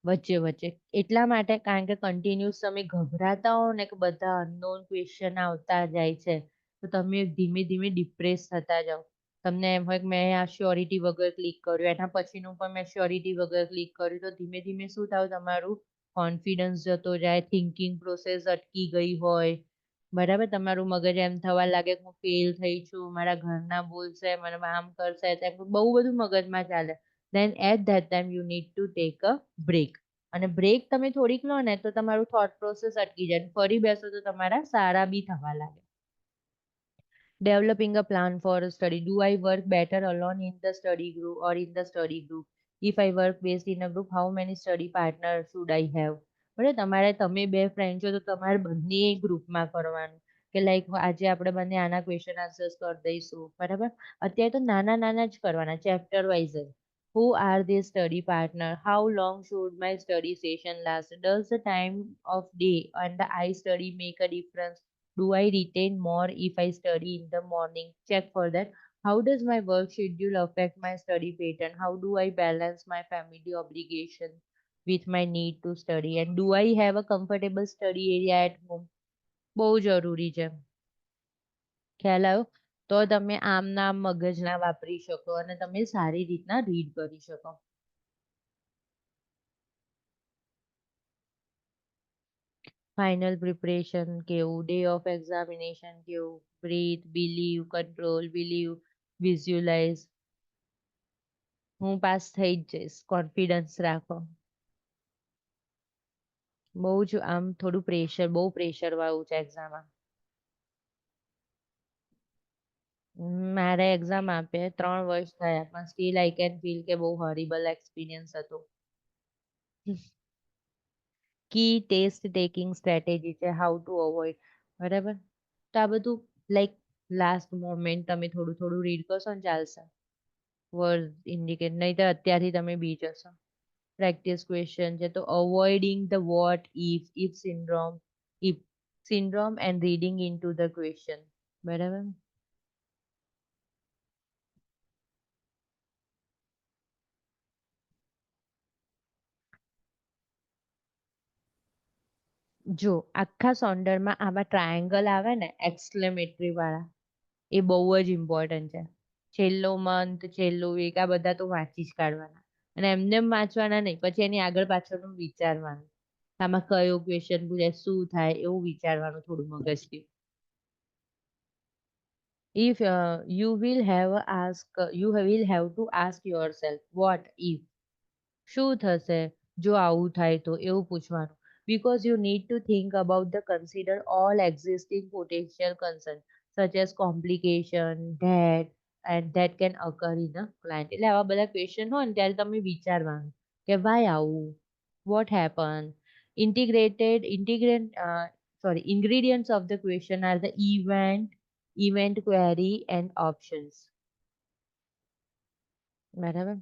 વચ્ચે વચ્ચે એટલા માટે કારણ કે કન્ટિન્યુઅસ તમે ગભરાતા હો ને કે બધા અનનોન ક્વેશ્ચન આવતા જાય છે તો તમે ધીમે ધીમે ડિપ્રેસ થતા જાઓ. તમને એમ હોય કે મેં આ શ્યોરિટી વગર ક્લિક કર્યું, એના પછીનું પણ મેં શ્યોરિટી વગર ક્લિક કર્યું, તો ધીમે ધીમે શું થાય તમારું કોન્ફિડન્સ જતો જાય, થિંકિંગ પ્રોસેસ અટકી ગઈ હોય. બરાબર, તમારું મગજ એમ થવા લાગે કે હું ફેલ થઈ છું, મારા ઘરના બોલશે, મને આમ કરશે, તેમ બહુ બધું મગજમાં ચાલે. then at that time you need to take a break. અને બ્રેક તમે થોડીક લો ને તો તમારું થોટ પ્રોસેસ અટકી જાય, ફરી બેસો તો તમારા સારા બી થવા લાગે. Developing a plan for a study. Do I work better alone in the study group or in the study group? If I work based in a group, how many study partners should I have? બરાબર, તમારે તમે બે friend છો તો તમારે બંને ગ્રુપમાં કરવાનું કે લાઈક આજે આપણે બંને આના ક્વેશ્ચન આન્સર્સ કરી દઈશું. બરાબર, અત્યારે તો નાના નાના જ કરવાના, ચેપ્ટર વાઇઝ જ. Who are the study partner? How long should my study session last? Does the time of day and the I study make a difference? Do I retain more if I study in the morning? Check for that. How does my work schedule affect my study pattern? How do I balance my family obligation with my need to study? And do I have a comfortable study area at home? બહુ જરૂરી છે. ખ્યાલ આવ્યો? તો તમે આમ ના આમ મગજ ના વાપરી શકો અને તમે સારી રીતના રીડ કરી શકો. ફાઇનલ પ્રિપરેશન કેવું, ડે ઓફ એક્ઝામિનેશન કેવું, breathe, believe, control, believe, visualise. હું પાસ થઈ જ જઈશ, કોન્ફિડન્સ રાખો. બહુ જ આમ થોડું પ્રેશર, બહુ પ્રેશર વાળું છે એક્ઝામમાં. મારે એક્ઝામ આપે 3 વર્ષ થયા પણ સ્ટીલ આઈ કેન ફીલ કે બહુ હોરિબલ એક્સપિરિયન્સ હતો. કી ટેસ્ટ ટેકિંગ સ્ટ્રેટેજી છે, હાઉ ટુ અવોઇડ. બરાબર, તો આ બધું લાઈક લાસ્ટ મોમેન્ટ તમે થોડું થોડું રીડ કરશો ને ચાલશે. વર્ડ ઇન્ડિકેટ, નહીં તો અત્યારથી તમે બી જશો. પ્રેક્ટિસ ક્વેશ્ચન છે તો અવોઇડિંગ the what if syndrome and reading into the question. બરાબર, જો આખા સોન્ડરમાં આમાં ટ્રાયેંગલ આવે ને એક્સક્લેમેટરી વાળા, એ બહુ જ ઇમ્પોર્ટન્ટ છે. છેલ્લો મંથ, છેલ્લું વીક, આ બધા તો વાંચી જ કાઢવાના અને એમને એમ વાંચવાના નહીં, પછી એની આગળ પાછળનું વિચારવાનું. આમાં કયો ક્વેશ્ચન પૂછે, શું થાય, એવું વિચારવાનું થોડું મગજથી. If you will have to ask yourself, what if? શું થશે જો આવું થાય તો, એવું પૂછવાનું. Because you need to think about the consider all existing potential concerns such as complication, debt, and that can occur in a client. એટલે આવા બધા ક્વેશ્ચન હોય ને ત્યારે તમે વિચારવાનું કે why આવું, what happened. Ingredients of the question are the event, query and options. બરાબર,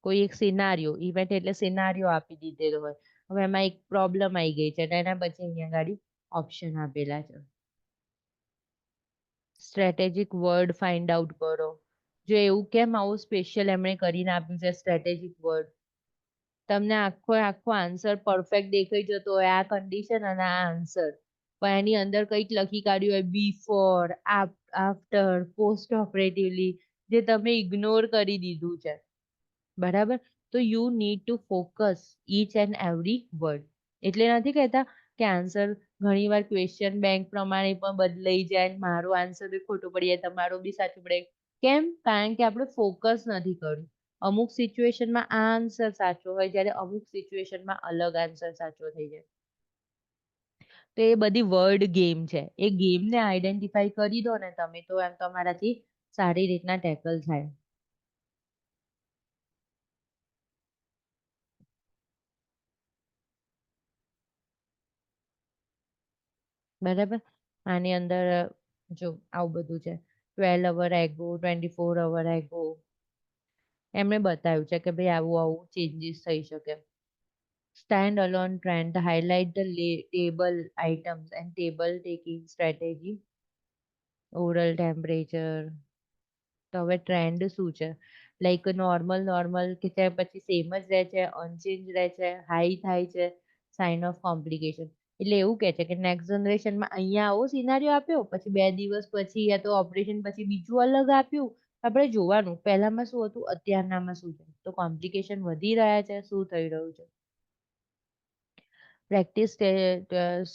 કોઈ એક સિનારિયો, ઇવેન્ટ એટલે સિનારિયો આપી દીધેલો હોય, હવે એમાં એક પ્રોબ્લેમ આવી ગઈ છે તો એના પછી અહીંયા ગાડી ઓપ્શન આપેલા છે. સ્ટ્રેટેજિક વર્ડ ફાઇન્ડ આઉટ કરો. જો એવું કેમ આવું સ્પેશિયલ એમણે કરીને આપ્યું છે સ્ટ્રેટેજિક વર્ડ, તમને આખો આખો આન્સર પરફેક્ટ દેખાઈ જતો હોય આ કન્ડિશન અને આ આન્સર, પણ એની અંદર કંઈક લખી કાઢ્યું હોય બિફોર, આફ્ટર, પોસ્ટ ઓપરેટિવલી, જે તમે ઇગ્નોર કરી દીધું છે. બરાબર, તો you need to focus each and every word. એટલે નથી કહેતા કે આન્સર ઘણી વાર ક્વેશ્ચન બેંક પ્રમાણે પણ બદલાઈ જાય, મારો આન્સર બી ખોટું પડી જાય, તમારો બી સાચું પડે. કેમ? કારણ કે આપણે ફોકસ નથી કર્યું. અમુક સિચ્યુએશનમાં આ આન્સર સાચો હોય જ્યારે અમુક સિચ્યુએશનમાં અલગ આન્સર સાચો થઈ જાય. તો એ બધી વર્ડ ગેમ છે, એ ગેમને આઈડેન્ટિફાઈ કરી દો ને તમે તો એમ તમારાથી સારી રીતના ટેકલ થાય. બરાબર, આની અંદર જો આવું બધું છે, 12 અવર એગો, 24 અવર એગો, એમણે બતાવ્યું છે કે ભાઈ આવું આવું ચેન્જીસ થઈ શકે. Stand alone trend, highlight the table items and table taking strategy, oral temperature, તો હવે ટ્રેન્ડ શું છે? લાઈક નોર્મલ કે ત્યાં પછી સેમ જ રહે છે, અનચેન્જ રહે છે, હાઈ થાય છે, સાઇન ઓફ કોમ્પ્લિકેશન. એટલે એવું કે છે કે નેક્સ્ટ જનરેશનમાં અહીંયા આવો સિનારીઓ આપ્યો, પછી 2 દિવસ પછી યા તો ઓપરેશન પછી બીજું અલગ આપ્યું. આપણે જોવાનું પહેલામાં શું હતું, અત્યારનામાં શું છે. તો કોમ્પ્લિકેશન વધી રહ્યા છે, શું થઈ રહ્યું છે. Practice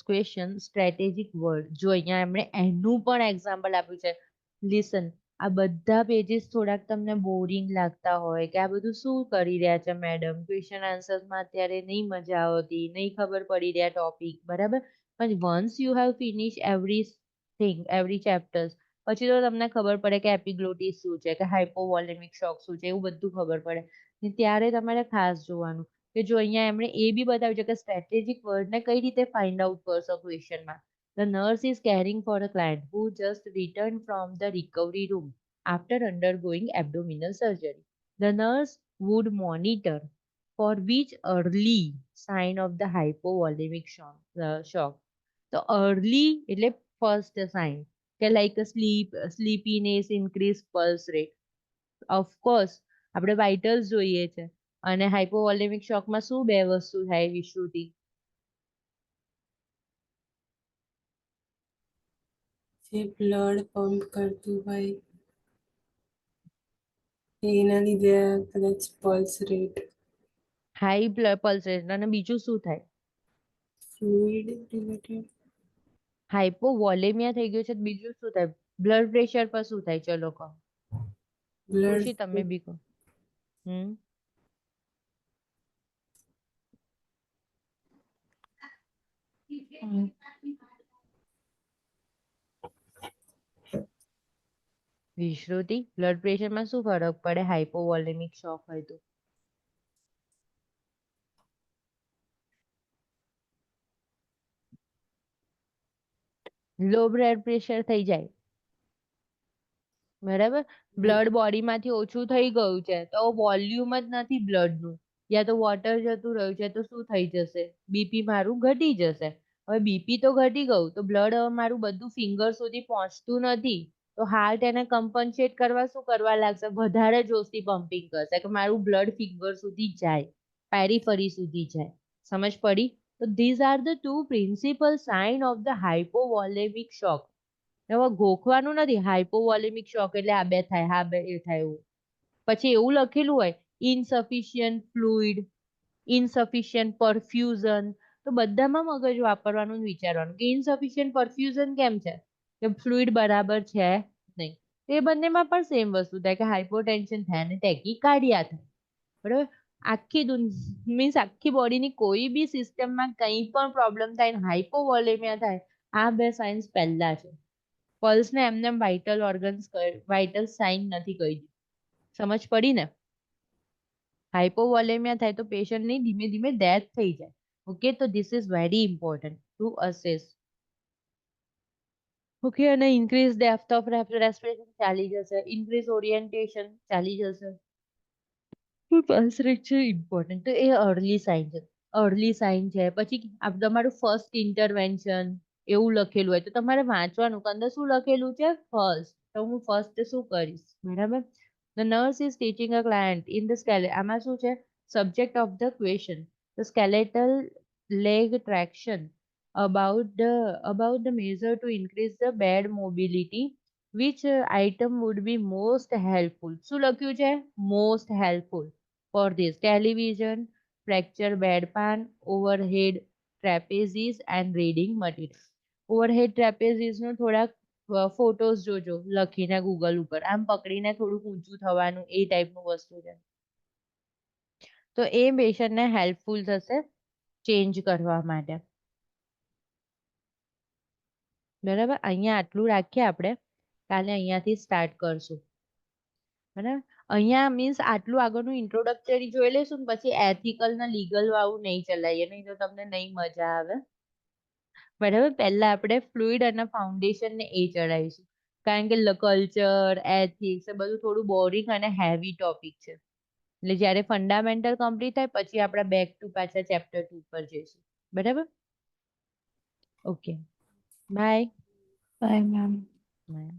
question strategic word. જો અહીંયા એમણે એનું પણ એક્ઝામ્પલ આપ્યું છે. લિસન, આ બધા પેજીસ થોડાક તમને બોરિંગ લાગતા હોય કે આ બધું શું કરી રહ્યા છે મેડમ, ક્વેશ્ચન આન્સર્સમાં અત્યારે નહીં મજા આવતી, નહીં ખબર પડી રહ્યા ટોપિક, બરાબર. પણ once you have finish every chapters, પછી તો તમને ખબર પડે કે એપિગ્લોટિસ શું છે, કે હાઇપોવોલેમિક શોક શું છે, એવું બધું ખબર પડે. ને ત્યારે તમારે ખાસ જોવાનું કે જો અહીંયા એમણે એ બી બતાવ્યું છે કે સ્ટ્રેટેજિક વર્ડને કઈ રીતે ફાઇન્ડ આઉટ કરશો ક્વેશ્ચનમાં. The nurse is caring for a client who just returned from the recovery room after undergoing abdominal surgery. The nurse would monitor for which early sign of the hypovolemic shock. તો early એટલે first sign કે like a sleepiness, increased pulse rate. Of course આપણે vitals જોઈએ છે. અને હાઇપોવોલેમિક શોકમાં શું બે વસ્તુ થાય વિશ્રુતિ? જે બ્લડ પંપ કરતું હોય એના લીધે કદાચ pulse rate high pulse rate. અને બીજું શું થાય? ફ્લુઇડ રિલેટેડ હાઇપોવોલેમિયા થઈ ગયું છે, બીજું શું થાય? બ્લડ પ્રેશર પર શું થાય? ચલો કહો. ખુશી તમે બ્લડ બી કહો. હમ વિશ્રુતિ, બ્લડ પ્રેશરમાં શું ફરક પડે હાઇપોવોલેમિક શોક હોય તો? લો બ્લડ પ્રેશર થઈ જાય, બરાબર. બ્લડ બોડીમાંથી ઓછું થઈ ગયું છે તો વોલ્યુમ જ નથી બ્લડનું, યા તો વોટર જતું રહ્યું છે, તો શું થઈ જશે? બીપી મારું ઘટી જશે. હવે બીપી તો ઘટી ગયું તો બ્લડ હવે મારું બધું ફિંગર સુધી પહોંચતું નથી, તો હાર્ટ એને કમ્પન્સેટ કરવા શું કરવા લાગશે? વધારે જોશથી પમ્પિંગ કરશે કે મારું બ્લડ ફિંગર સુધી જાય, પેરીફરી સુધી જાય. સમજ પડી? તો these are the two principal sign of the hypovolemic shock. હવે ગોખવાનું નથી હાઇપોવોલેમિક શોક એટલે આ બે થાય, હા બે એ થાય એવું. પછી એવું લખેલું હોય ઇનસફિશિયન્ટ ફ્લુઇડ, ઇનસફિશિયન્ટ પરફ્યુઝન, તો બધામાં મગજ વાપરવાનું જ વિચારવાનું કે ઇનસફિશિયન્ટ પરફ્યુઝન કેમ છે, કે ફ્લુઇડ બરાબર છે નહીં. એ બંનેમાં પણ સેમ વસ્તુ થાય કે હાઇપોટેન્શન થાય અને ટેકીકાર્ડિયા થાય, બરાબર. મીન્સ આખી બોડીની કોઈ બી સિસ્ટમમાં કંઈ પણ પ્રોબ્લેમ થાય ને હાઇપોવોલેમિયા થાય, આ બે સાઇન્સ પહેલા છે. પલ્સને એમને વાઇટલ ઓર્ગન્સ વાઇટલ સાઇન નથી કહી દીધું. સમજ પડી ને? હાઇપોવોલેમિયા થાય તો પેશન્ટની ધીમે ધીમે ડેથ થઈ જાય. ઓકે, તો this is very important to assess. Okay, અને ઇન્ક્રીઝ ડેપ્થ ઓફ રેસ્પિરેશન ચાલી જશે, ઇન્ક્રીઝ ઓરિએન્ટેશન ચાલી જશે. પલ્સ રેટ છે ઇમ્પોર્ટન્ટ, તો એ અર્લી સાઇન છે. અર્લી સાઇન છે પછી તમારું ફર્સ્ટ ઇન્ટરવેન્શન એવું લખેલું હોય તો તમારે વાંચવાનું કે અંદર શું લખેલું છે ફર્સ્ટ, તો હું ફર્સ્ટ શું કરીશ, બરાબર. The nurse is teaching a client in the skeleton. આમાં શું છે? Subject of the question. The skeletal leg traction about the measure to increase the bed mobility. Which item would be most helpful? શું લખ્યું છે? Most helpful for this. Television, fracture bedpan, overhead trapezes and reading material. Overhead trapezes નો થોડાક photos જોજો લખીને Google ઉપર, આમ પકડીને થોડુંક ઊંચું થવાનું એ ટાઈપનું વસ્તુ છે. તો એ પેશન્ટને હેલ્પફુલ થશે ચેન્જ કરવા માટે, બરાબર. અહીંયા આટલું રાખીએ આપણે, કાલે અહીંયાથી સ્ટાર્ટ કરશું, બરાબર. અહીંયા મીન્સ આટલું આગળનું ઇન્ટ્રોડક્ટરી જોઈ લેશું ને પછી એથિકલ ને લીગલ વાળું નહીં ચલાવીએ, નહીં તો તમને નહીં મજા આવે, બરાબર. પહેલા આપણે ફ્લુઇડ અને ફાઉન્ડેશન ને એ ચડાવીશું, કારણ કે કલ્ચર એથિક્સ એ બધું થોડું બોરિંગ અને હેવી ટોપિક છે. એટલે જ્યારે ફંડામેન્ટલ કમ્પ્લીટ થાય પછી આપણે બેક ટુ પાછા ચેપ્ટર 2 પર જઈશું, બરાબર. Okay, bye. Bye ma'am. By.